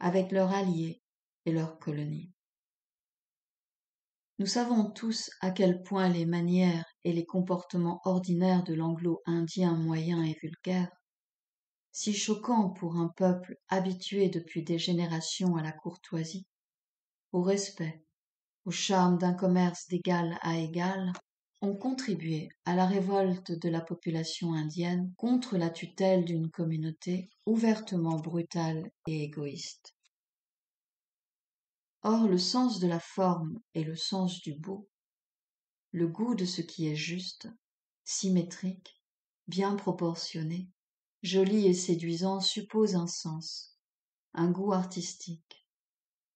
avec leurs alliés et leurs colonies. Nous savons tous à quel point les manières et les comportements ordinaires de l'anglo-indien moyen et vulgaire, si choquants pour un peuple habitué depuis des générations à la courtoisie, au respect, au charme d'un commerce d'égal à égal, ont contribué à la révolte de la population indienne contre la tutelle d'une communauté ouvertement brutale et égoïste. Or, le sens de la forme et le sens du beau, le goût de ce qui est juste, symétrique, bien proportionné, joli et séduisant suppose un sens, un goût artistique.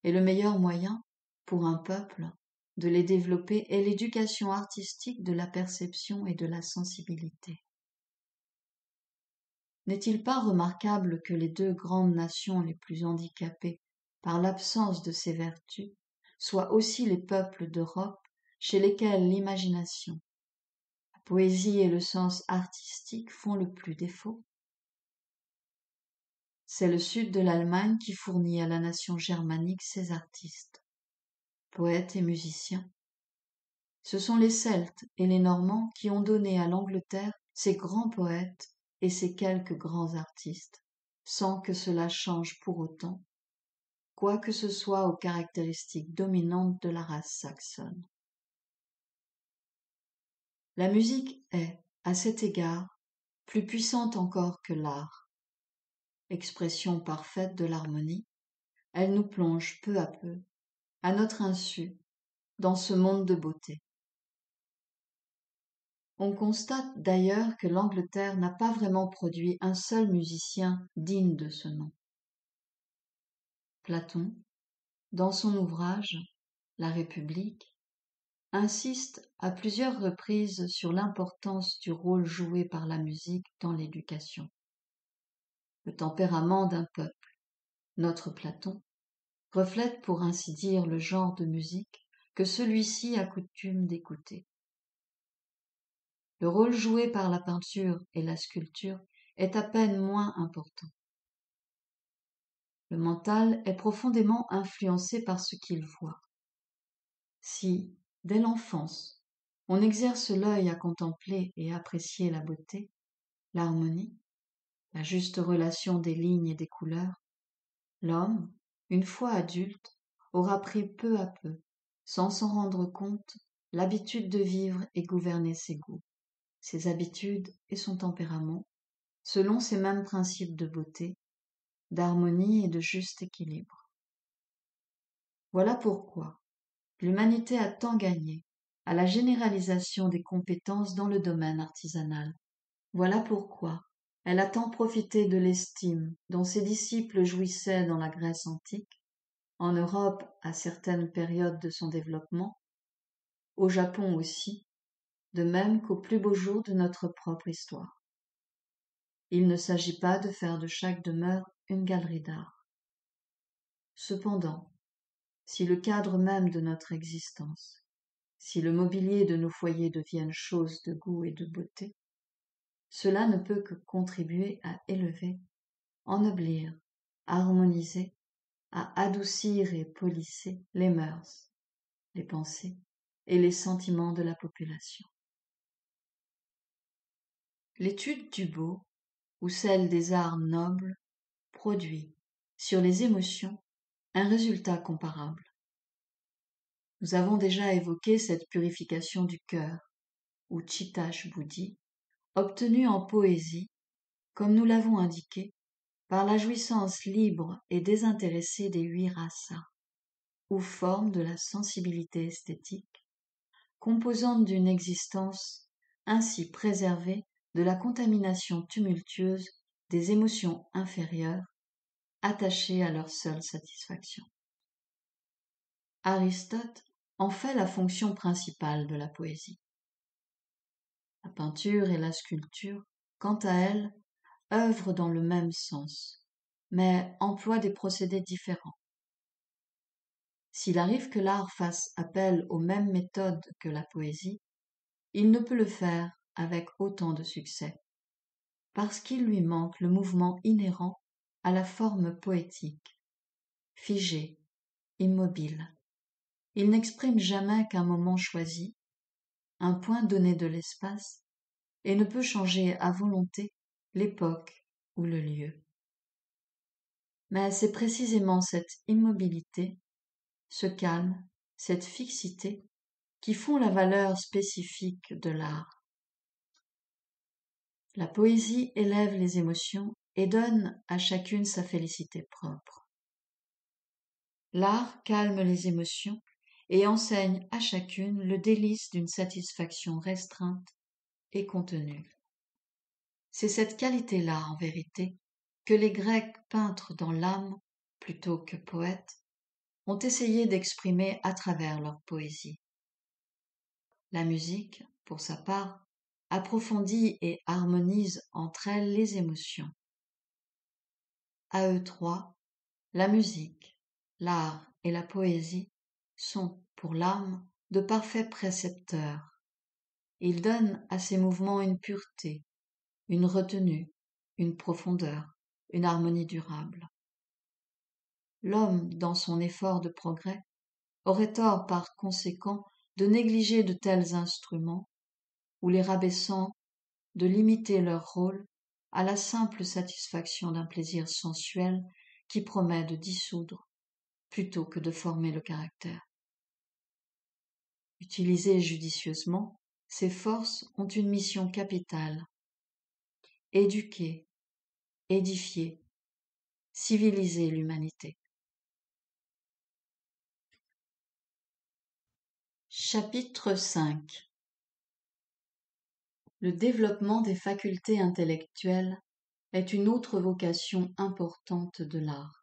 Et le meilleur moyen, pour un peuple, de les développer est l'éducation artistique de la perception et de la sensibilité. N'est-il pas remarquable que les deux grandes nations les plus handicapées par l'absence de ces vertus soient aussi les peuples d'Europe chez lesquels l'imagination, la poésie et le sens artistique font le plus défaut? C'est le sud de l'Allemagne qui fournit à la nation germanique ses artistes, poètes et musiciens. Ce sont les Celtes et les Normands qui ont donné à l'Angleterre ses grands poètes et ses quelques grands artistes, sans que cela change pour autant, quoi que ce soit aux caractéristiques dominantes de la race saxonne. La musique est, à cet égard, plus puissante encore que l'art. Expression parfaite de l'harmonie, elle nous plonge peu à peu, à notre insu, dans ce monde de beauté. On constate d'ailleurs que l'Angleterre n'a pas vraiment produit un seul musicien digne de ce nom. Platon, dans son ouvrage La République, insiste à plusieurs reprises sur l'importance du rôle joué par la musique dans l'éducation. Le tempérament d'un peuple, notre Platon, reflète pour ainsi dire le genre de musique que celui-ci a coutume d'écouter. Le rôle joué par la peinture et la sculpture est à peine moins important. Le mental est profondément influencé par ce qu'il voit. Si, dès l'enfance, on exerce l'œil à contempler et apprécier la beauté, l'harmonie, la juste relation des lignes et des couleurs, l'homme, une fois adulte, aura pris peu à peu, sans s'en rendre compte, l'habitude de vivre et gouverner ses goûts, ses habitudes et son tempérament, selon ces mêmes principes de beauté, d'harmonie et de juste équilibre. Voilà pourquoi l'humanité a tant gagné à la généralisation des compétences dans le domaine artisanal. Voilà pourquoi elle a tant profité de l'estime dont ses disciples jouissaient dans la Grèce antique, en Europe à certaines périodes de son développement, au Japon aussi, de même qu'au plus beau jour de notre propre histoire. Il ne s'agit pas de faire de chaque demeure une galerie d'art. Cependant, si le cadre même de notre existence, si le mobilier de nos foyers deviennent choses de goût et de beauté, cela ne peut que contribuer à élever, ennoblir, harmoniser, à adoucir et polisser les mœurs, les pensées et les sentiments de la population. L'étude du beau, ou celle des arts nobles, produit, sur les émotions, un résultat comparable. Nous avons déjà évoqué cette purification du cœur, ou chitta-shuddhi, obtenue en poésie, comme nous l'avons indiqué, par la jouissance libre et désintéressée des 8 rasas, ou formes de la sensibilité esthétique, composantes d'une existence ainsi préservée de la contamination tumultueuse des émotions inférieures, attachées à leur seule satisfaction. Aristote en fait la fonction principale de la poésie. La peinture et la sculpture, quant à elles, œuvrent dans le même sens, mais emploient des procédés différents. S'il arrive que l'art fasse appel aux mêmes méthodes que la poésie, il ne peut le faire avec autant de succès, parce qu'il lui manque le mouvement inhérent à la forme poétique, figée, immobile. Il n'exprime jamais qu'un moment choisi, un point donné de l'espace, et ne peut changer à volonté l'époque ou le lieu. Mais c'est précisément cette immobilité, ce calme, cette fixité qui font la valeur spécifique de l'art. La poésie élève les émotions et donne à chacune sa félicité propre. L'art calme les émotions et enseigne à chacune le délice d'une satisfaction restreinte et contenue. C'est cette qualité-là, en vérité, que les Grecs peintres dans l'âme, plutôt que poètes, ont essayé d'exprimer à travers leur poésie. La musique, pour sa part, approfondit et harmonise entre elles les émotions. À eux trois, la musique, l'art et la poésie sont, pour l'âme, de parfaits précepteurs. Ils donnent à ces mouvements une pureté, une retenue, une profondeur, une harmonie durable. L'homme, dans son effort de progrès, aurait tort par conséquent de négliger de tels instruments, ou les rabaissant, de limiter leur rôle à la simple satisfaction d'un plaisir sensuel qui promet de dissoudre plutôt que de former le caractère. Utilisées judicieusement, ces forces ont une mission capitale: éduquer, édifier, civiliser l'humanité. Chapitre 5. Le développement des facultés intellectuelles est une autre vocation importante de l'art.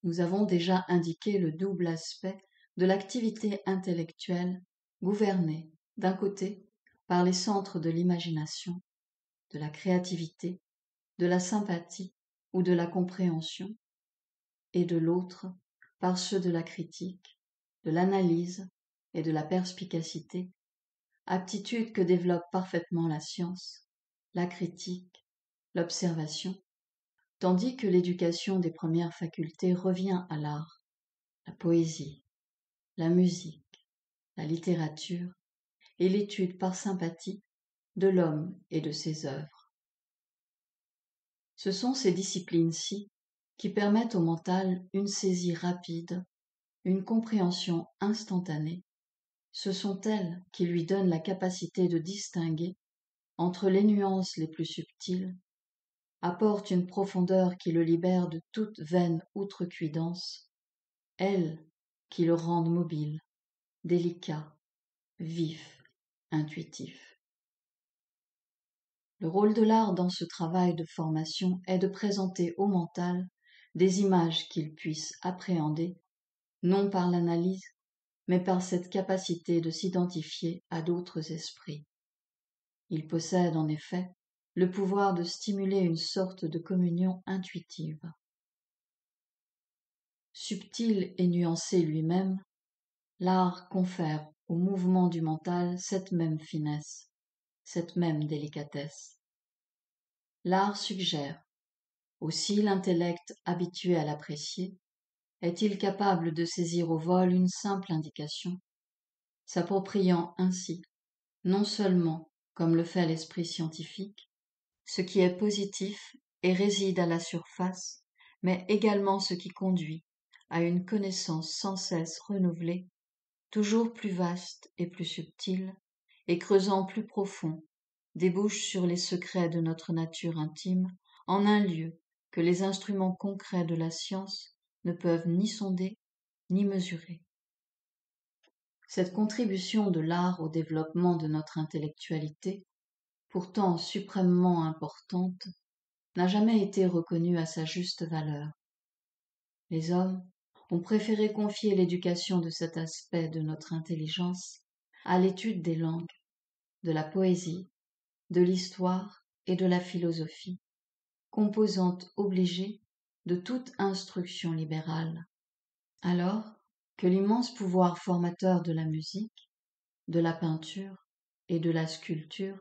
Nous avons déjà indiqué le double aspect de l'activité intellectuelle gouvernée, d'un côté, par les centres de l'imagination, de la créativité, de la sympathie ou de la compréhension, et de l'autre, par ceux de la critique, de l'analyse et de la perspicacité, aptitudes que développe parfaitement la science, la critique, l'observation, tandis que l'éducation des premières facultés revient à l'art, la poésie, la musique, la littérature et l'étude par sympathie de l'homme et de ses œuvres. Ce sont ces disciplines-ci qui permettent au mental une saisie rapide, une compréhension instantanée. Ce sont elles qui lui donnent la capacité de distinguer entre les nuances les plus subtiles, apporte une profondeur qui le libère de toute vaine outrecuidance, elles qui le rendent mobile, délicat, vif, intuitif. Le rôle de l'art dans ce travail de formation est de présenter au mental des images qu'il puisse appréhender, non par l'analyse, mais par cette capacité de s'identifier à d'autres esprits. Il possède en effet le pouvoir de stimuler une sorte de communion intuitive. Subtil et nuancé lui-même, l'art confère au mouvement du mental cette même finesse, cette même délicatesse. L'art suggère. Aussi l'intellect habitué à l'apprécier est-il capable de saisir au vol une simple indication, s'appropriant ainsi, non seulement, comme le fait l'esprit scientifique, ce qui est positif et réside à la surface, mais également ce qui conduit à une connaissance sans cesse renouvelée, toujours plus vaste et plus subtile, et creusant plus profond, débouche sur les secrets de notre nature intime en un lieu que les instruments concrets de la science ne peuvent ni sonder ni mesurer. Cette contribution de l'art au développement de notre intellectualité, pourtant suprêmement importante, n'a jamais été reconnue à sa juste valeur. Les hommes ont préféré confier l'éducation de cet aspect de notre intelligence à l'étude des langues, de la poésie, de l'histoire et de la philosophie, composantes obligées de toute instruction libérale, alors que l'immense pouvoir formateur de la musique, de la peinture et de la sculpture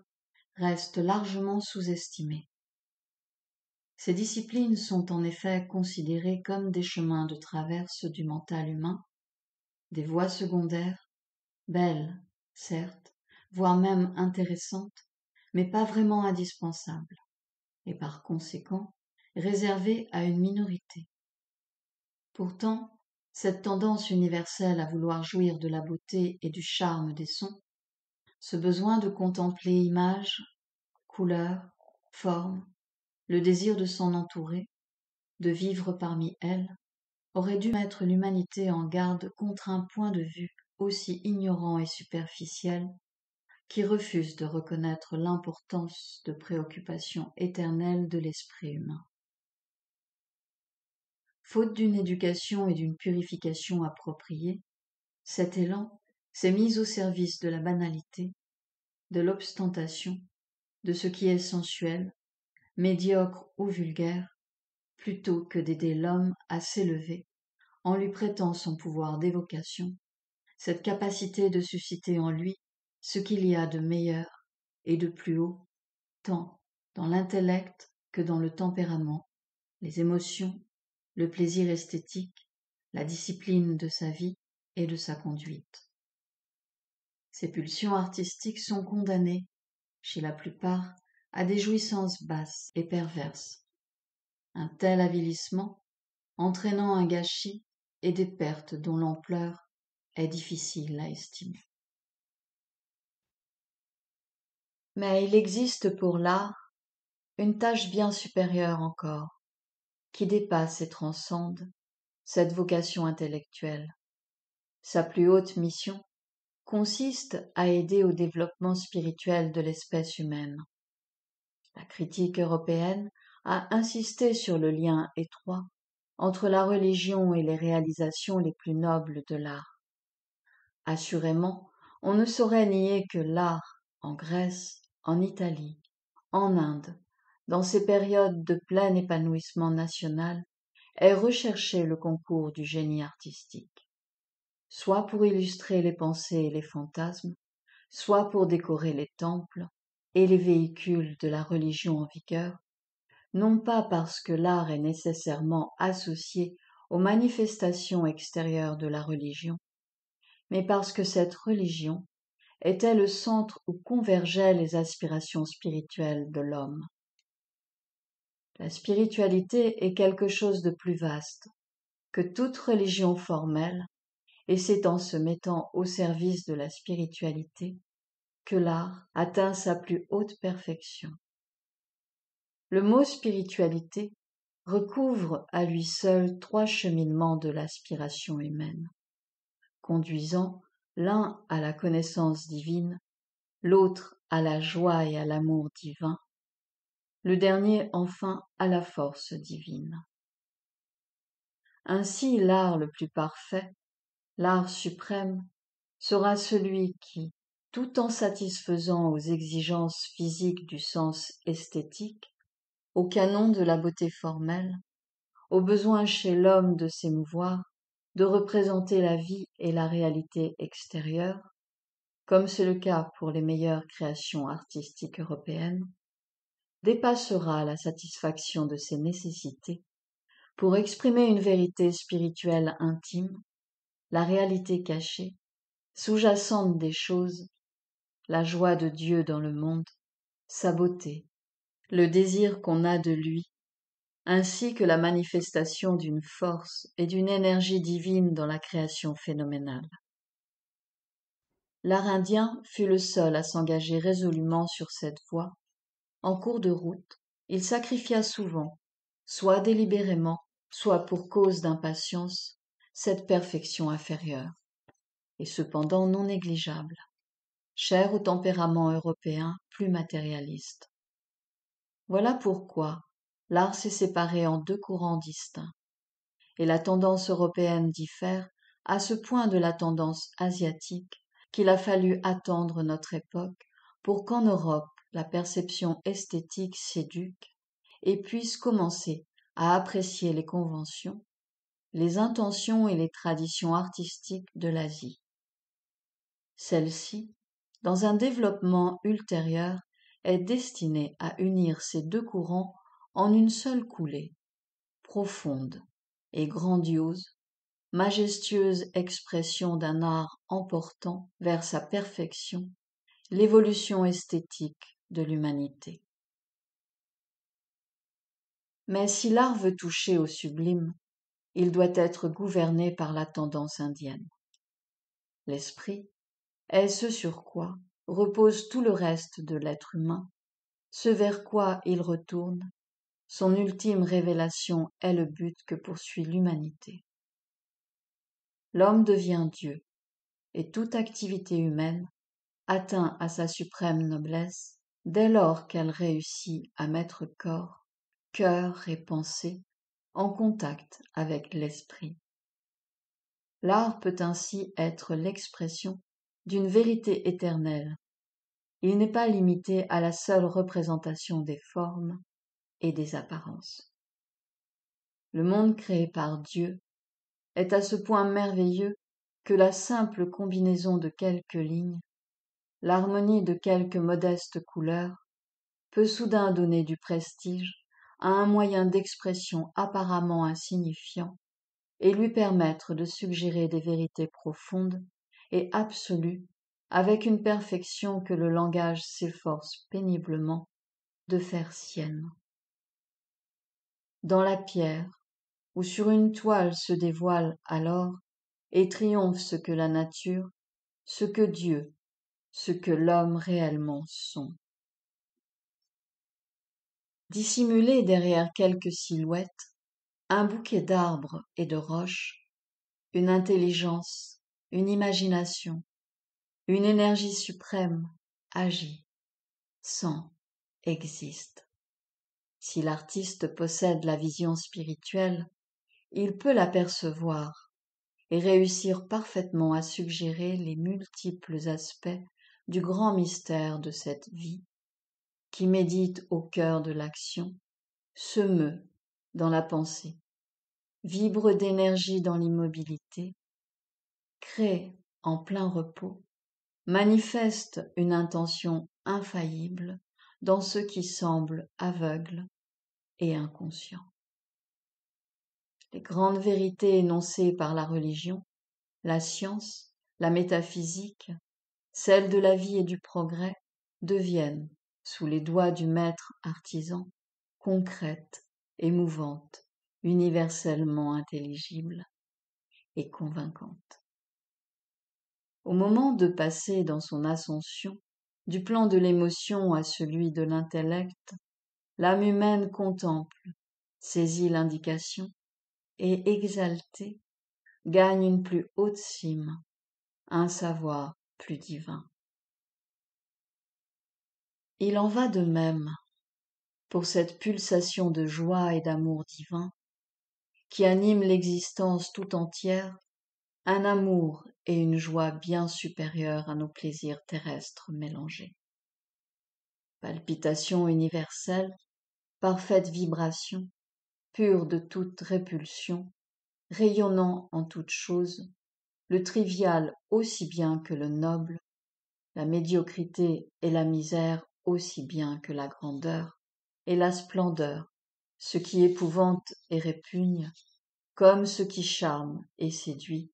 reste largement sous-estimé. Ces disciplines sont en effet considérées comme des chemins de traverse du mental humain, des voies secondaires, belles, certes, voire même intéressantes, mais pas vraiment indispensables, et par conséquent réservées à une minorité. Pourtant, cette tendance universelle à vouloir jouir de la beauté et du charme des sons, ce besoin de contempler images, couleurs, formes, le désir de s'en entourer, de vivre parmi elles, aurait dû mettre l'humanité en garde contre un point de vue aussi ignorant et superficiel qui refuse de reconnaître l'importance de préoccupations éternelles de l'esprit humain. Faute d'une éducation et d'une purification appropriées, cet élan s'est mis au service de la banalité, de l'obstentation, de ce qui est sensuel, médiocre ou vulgaire, plutôt que d'aider l'homme à s'élever en lui prêtant son pouvoir d'évocation, cette capacité de susciter en lui ce qu'il y a de meilleur et de plus haut, tant dans l'intellect que dans le tempérament, les émotions, le plaisir esthétique, la discipline de sa vie et de sa conduite. Ces pulsions artistiques sont condamnées, chez la plupart, à des jouissances basses et perverses. Un tel avilissement, entraînant un gâchis et des pertes dont l'ampleur est difficile à estimer. Mais il existe pour l'art une tâche bien supérieure encore, qui dépasse et transcende cette vocation intellectuelle. Sa plus haute mission consiste à aider au développement spirituel de l'espèce humaine. La critique européenne a insisté sur le lien étroit entre la religion et les réalisations les plus nobles de l'art. Assurément, on ne saurait nier que l'art, en Grèce, en Italie, en Inde, dans ces périodes de plein épanouissement national, ait recherché le concours du génie artistique, soit pour illustrer les pensées et les fantasmes, soit pour décorer les temples et les véhicules de la religion en vigueur, non pas parce que l'art est nécessairement associé aux manifestations extérieures de la religion, mais parce que cette religion était le centre où convergeaient les aspirations spirituelles de l'homme. La spiritualité est quelque chose de plus vaste que toute religion formelle, et c'est en se mettant au service de la spiritualité que l'art atteint sa plus haute perfection. Le mot spiritualité recouvre à lui seul 3 cheminements de l'aspiration humaine, conduisant l'un à la connaissance divine, l'autre à la joie et à l'amour divin, le dernier enfin à la force divine. Ainsi l'art le plus parfait, l'art suprême, sera celui qui, tout en satisfaisant aux exigences physiques du sens esthétique, au canon de la beauté formelle, au besoin chez l'homme de s'émouvoir, de représenter la vie et la réalité extérieure, comme c'est le cas pour les meilleures créations artistiques européennes, dépassera la satisfaction de ses nécessités pour exprimer une vérité spirituelle intime, la réalité cachée, sous-jacente des choses, la joie de Dieu dans le monde, sa beauté, le désir qu'on a de lui, ainsi que la manifestation d'une force et d'une énergie divine dans la création phénoménale. L'art indien fut le seul à s'engager résolument sur cette voie. En cours de route, il sacrifia souvent, soit délibérément, soit pour cause d'impatience, cette perfection inférieure, et cependant non négligeable, chère au tempérament européen plus matérialiste. Voilà pourquoi l'art s'est séparé en 2 courants distincts, et la tendance européenne diffère à ce point de la tendance asiatique qu'il a fallu attendre notre époque pour qu'en Europe la perception esthétique s'éduque et puisse commencer à apprécier les conventions, les intentions et les traditions artistiques de l'Asie. Celle-ci, dans un développement ultérieur, est destinée à unir ces 2 courants en une seule coulée, profonde et grandiose, majestueuse expression d'un art emportant vers sa perfection l'évolution esthétique de l'humanité. Mais si l'art veut toucher au sublime, il doit être gouverné par la tendance indienne. L'esprit est ce sur quoi repose tout le reste de l'être humain, ce vers quoi il retourne, son ultime révélation est le but que poursuit l'humanité. L'homme devient Dieu, et toute activité humaine atteint à sa suprême noblesse dès lors qu'elle réussit à mettre corps, cœur et pensée en contact avec l'esprit. L'art peut ainsi être l'expression d'une vérité éternelle. Il n'est pas limité à la seule représentation des formes et des apparences. Le monde créé par Dieu est à ce point merveilleux que la simple combinaison de quelques lignes, l'harmonie de quelques modestes couleurs, peut soudain donner du prestige à un moyen d'expression apparemment insignifiant et lui permettre de suggérer des vérités profondes et absolues avec une perfection que le langage s'efforce péniblement de faire sienne. Dans la pierre, ou sur une toile se dévoile alors et triomphe ce que la nature, ce que Dieu, ce que l'homme réellement sont. Dissimulé derrière quelques silhouettes, un bouquet d'arbres et de roches, une intelligence, une imagination, une énergie suprême agit, sent, existe. Si l'artiste possède la vision spirituelle, il peut l'apercevoir et réussir parfaitement à suggérer les multiples aspects du grand mystère de cette vie qui médite au cœur de l'action, se meut dans la pensée, vibre d'énergie dans l'immobilité, crée en plein repos, manifeste une intention infaillible dans ce qui semble aveugle et inconscient. Les grandes vérités énoncées par la religion, la science, la métaphysique, celles de la vie et du progrès, deviennent, sous les doigts du maître artisan, concrètes, émouvantes, universellement intelligibles et convaincantes. Au moment de passer dans son ascension, Du plan de l'émotion à celui de l'intellect, l'âme humaine contemple, saisit l'indication et, exaltée, gagne une plus haute cime, un savoir plus divin. Il en va de même pour cette pulsation de joie et d'amour divin qui anime l'existence tout entière, un amour et une joie bien supérieurs à nos plaisirs terrestres mélangés. Palpitation universelle, parfaite vibration, pure de toute répulsion, rayonnant en toutes choses, le trivial aussi bien que le noble, la médiocrité et la misère aussi bien que la grandeur, et la splendeur, ce qui épouvante et répugne, comme ce qui charme et séduit,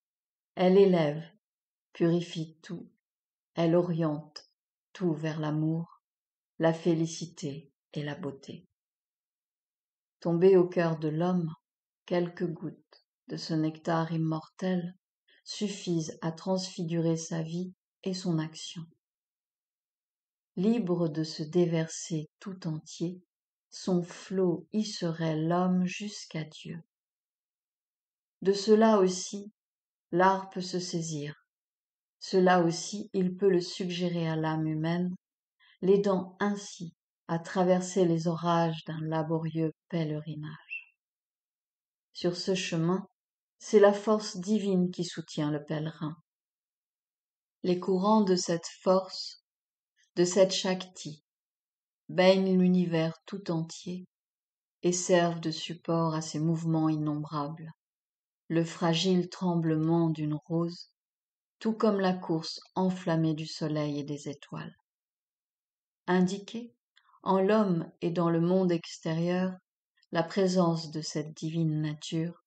elle élève, purifie tout, elle oriente tout vers l'amour, la félicité et la beauté. Tomber au cœur de l'homme, quelques gouttes de ce nectar immortel suffisent à transfigurer sa vie et son action. Libre de se déverser tout entier, son flot hisserait l'homme jusqu'à Dieu. De cela aussi, l'art peut se saisir. Cela aussi, il peut le suggérer à l'âme humaine, l'aidant ainsi à traverser les orages d'un laborieux pèlerinage. Sur ce chemin, c'est la force divine qui soutient le pèlerin. Les courants de cette force, de cette Shakti, baignent l'univers tout entier et servent de support à ses mouvements innombrables, le fragile tremblement d'une rose, tout comme la course enflammée du soleil et des étoiles. Indiquer, en l'homme et dans le monde extérieur, la présence de cette divine nature,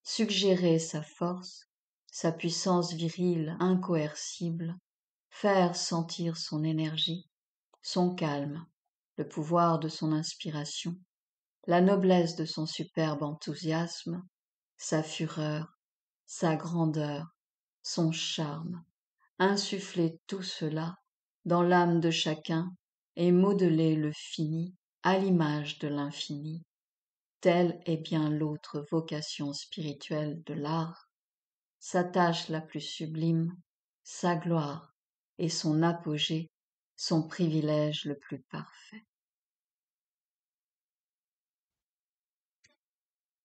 suggérer sa force, sa puissance virile incoercible, faire sentir son énergie, son calme, le pouvoir de son inspiration, la noblesse de son superbe enthousiasme, sa fureur, sa grandeur, son charme, insuffler tout cela dans l'âme de chacun et modeler le fini à l'image de l'infini. Telle est bien l'autre vocation spirituelle de l'art, sa tâche la plus sublime, sa gloire et son apogée, son privilège le plus parfait.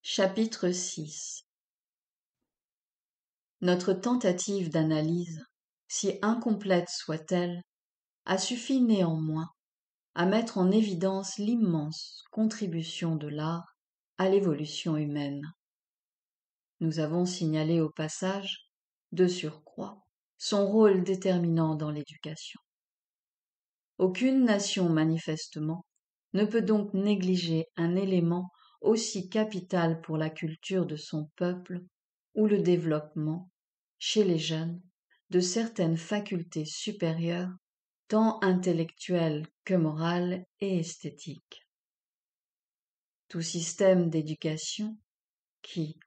Chapitre 6. Notre tentative d'analyse, si incomplète soit-elle, a suffi néanmoins à mettre en évidence l'immense contribution de l'art à l'évolution humaine. Nous avons signalé au passage, de surcroît, son rôle déterminant dans l'éducation. Aucune nation, manifestement, ne peut donc négliger un élément aussi capital pour la culture de son peuple ou le développement, chez les jeunes, de certaines facultés supérieures, tant intellectuelles que morales et esthétiques. Tout système d'éducation qui,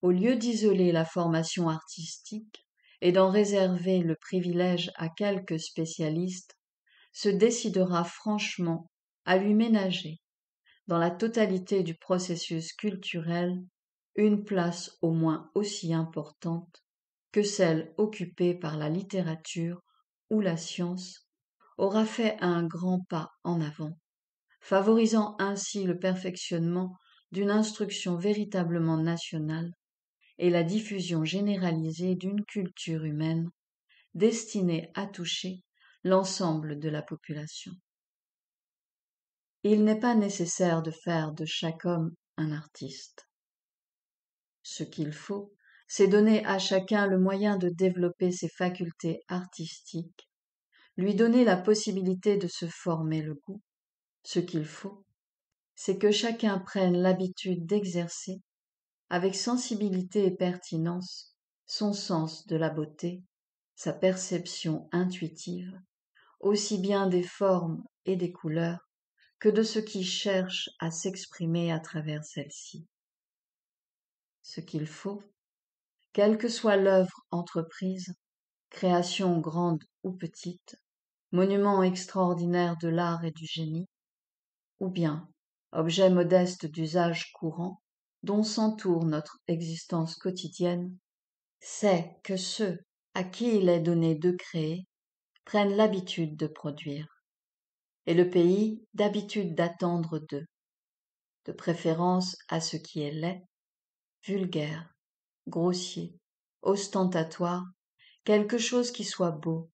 au lieu d'isoler la formation artistique et d'en réserver le privilège à quelques spécialistes, se décidera franchement à lui ménager, dans la totalité du processus culturel, une place au moins aussi importante que celle occupée par la littérature ou la science, aura fait un grand pas en avant, favorisant ainsi le perfectionnement d'une instruction véritablement nationale et la diffusion généralisée d'une culture humaine destinée à toucher l'ensemble de la population. Il n'est pas nécessaire de faire de chaque homme un artiste. Ce qu'il faut, c'est donner à chacun le moyen de développer ses facultés artistiques, lui donner la possibilité de se former le goût. Ce qu'il faut, c'est que chacun prenne l'habitude d'exercer, avec sensibilité et pertinence, son sens de la beauté, sa perception intuitive, aussi bien des formes et des couleurs que de ce qui cherche à s'exprimer à travers celles-ci. Ce qu'il faut, quelle que soit l'œuvre entreprise, création grande ou petite, monument extraordinaire de l'art et du génie, ou bien objet modeste d'usage courant dont s'entoure notre existence quotidienne, c'est que ceux à qui il est donné de créer prennent l'habitude de produire, et le pays d'habitude d'attendre d'eux, de préférence à ce qui est laid, vulgaire, grossier, ostentatoire, quelque chose qui soit beau,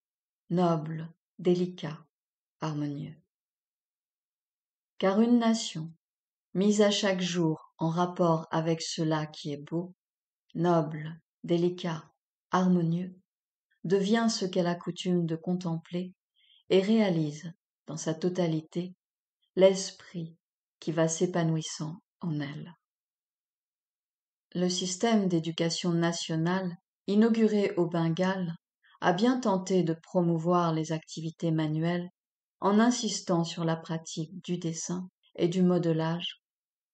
noble, délicat, harmonieux. Car une nation, mise à chaque jour en rapport avec cela qui est beau, noble, délicat, harmonieux, devient ce qu'elle a coutume de contempler et réalise, dans sa totalité, l'esprit qui va s'épanouissant en elle. Le système d'éducation nationale, inauguré au Bengale, a bien tenté de promouvoir les activités manuelles en insistant sur la pratique du dessin et du modelage,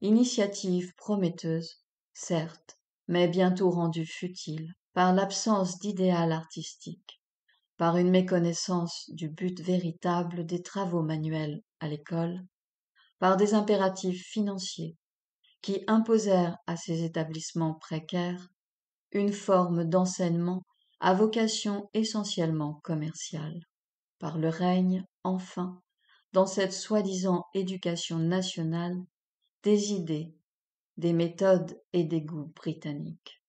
initiative prometteuse, certes, mais bientôt rendue futile par l'absence d'idéal artistique, par une méconnaissance du but véritable des travaux manuels à l'école, par des impératifs financiers qui imposèrent à ces établissements précaires une forme d'enseignement à vocation essentiellement commerciale, par le règne, enfin, dans cette soi-disant éducation nationale, des idées, des méthodes et des goûts britanniques.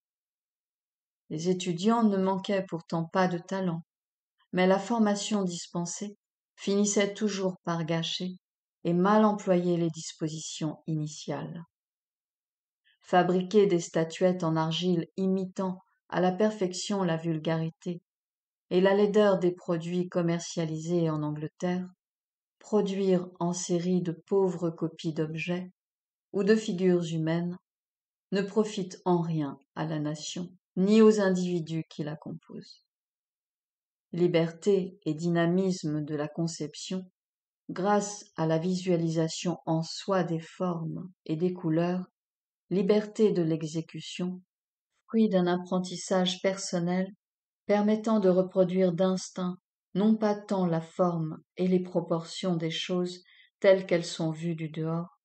Les étudiants ne manquaient pourtant pas de talent, mais la formation dispensée finissait toujours par gâcher et mal employer les dispositions initiales. Fabriquer des statuettes en argile imitant à la perfection la vulgarité et la laideur des produits commercialisés en Angleterre, produire en série de pauvres copies d'objets ou de figures humaines, ne profite en rien à la nation, ni aux individus qui la composent. Liberté et dynamisme de la conception, grâce à la visualisation en soi des formes et des couleurs, liberté de l'exécution, fruit d'un apprentissage personnel permettant de reproduire d'instinct non pas tant la forme et les proportions des choses telles qu'elles sont vues du dehors,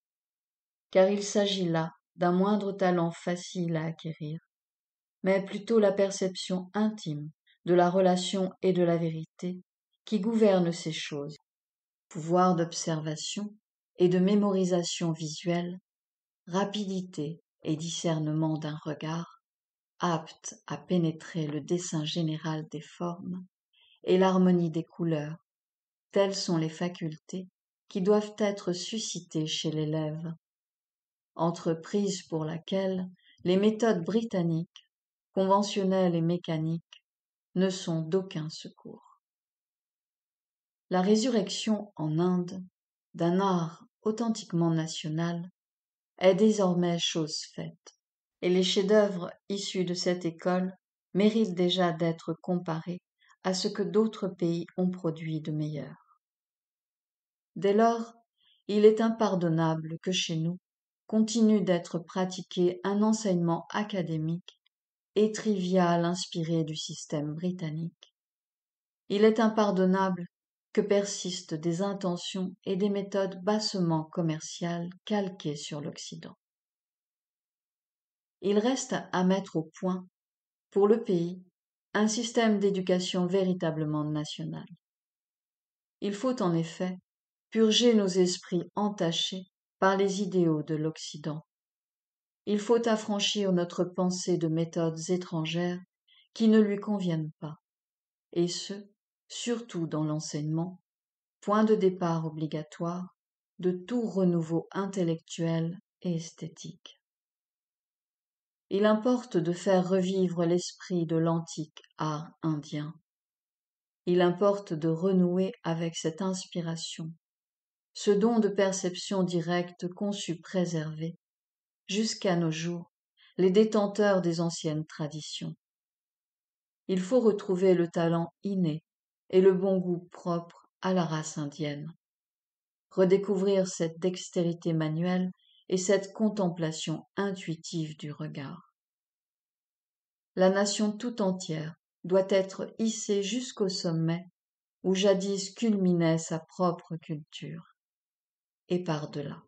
car il s'agit là d'un moindre talent facile à acquérir, mais plutôt la perception intime de la relation et de la vérité qui gouverne ces choses, pouvoir d'observation et de mémorisation visuelle, rapidité et discernement d'un regard, apte à pénétrer le dessin général des formes et l'harmonie des couleurs, telles sont les facultés qui doivent être suscitées chez l'élève, entreprise pour laquelle les méthodes britanniques, conventionnelles et mécaniques, ne sont d'aucun secours. La résurrection en Inde d'un art authentiquement national est désormais chose faite, et les chefs-d'œuvre issus de cette école méritent déjà d'être comparés à ce que d'autres pays ont produit de meilleur. Dès lors, il est impardonnable que chez nous continue d'être pratiqué un enseignement académique et trivial inspiré du système britannique. Il est impardonnable que persistent des intentions et des méthodes bassement commerciales calquées sur l'Occident. Il reste à mettre au point, pour le pays, un système d'éducation véritablement national. Il faut en effet purger nos esprits entachés par les idéaux de l'Occident. Il faut affranchir notre pensée de méthodes étrangères qui ne lui conviennent pas, et ce, surtout dans l'enseignement, point de départ obligatoire de tout renouveau intellectuel et esthétique. Il importe de faire revivre l'esprit de l'antique art indien. Il importe de renouer avec cette inspiration, ce don de perception directe conçu préserver, jusqu'à nos jours, les détenteurs des anciennes traditions. Il faut retrouver le talent inné et le bon goût propre à la race indienne. Redécouvrir cette dextérité manuelle et cette contemplation intuitive du regard. La nation tout entière doit être hissée jusqu'au sommet où jadis culminait sa propre culture, et par-delà.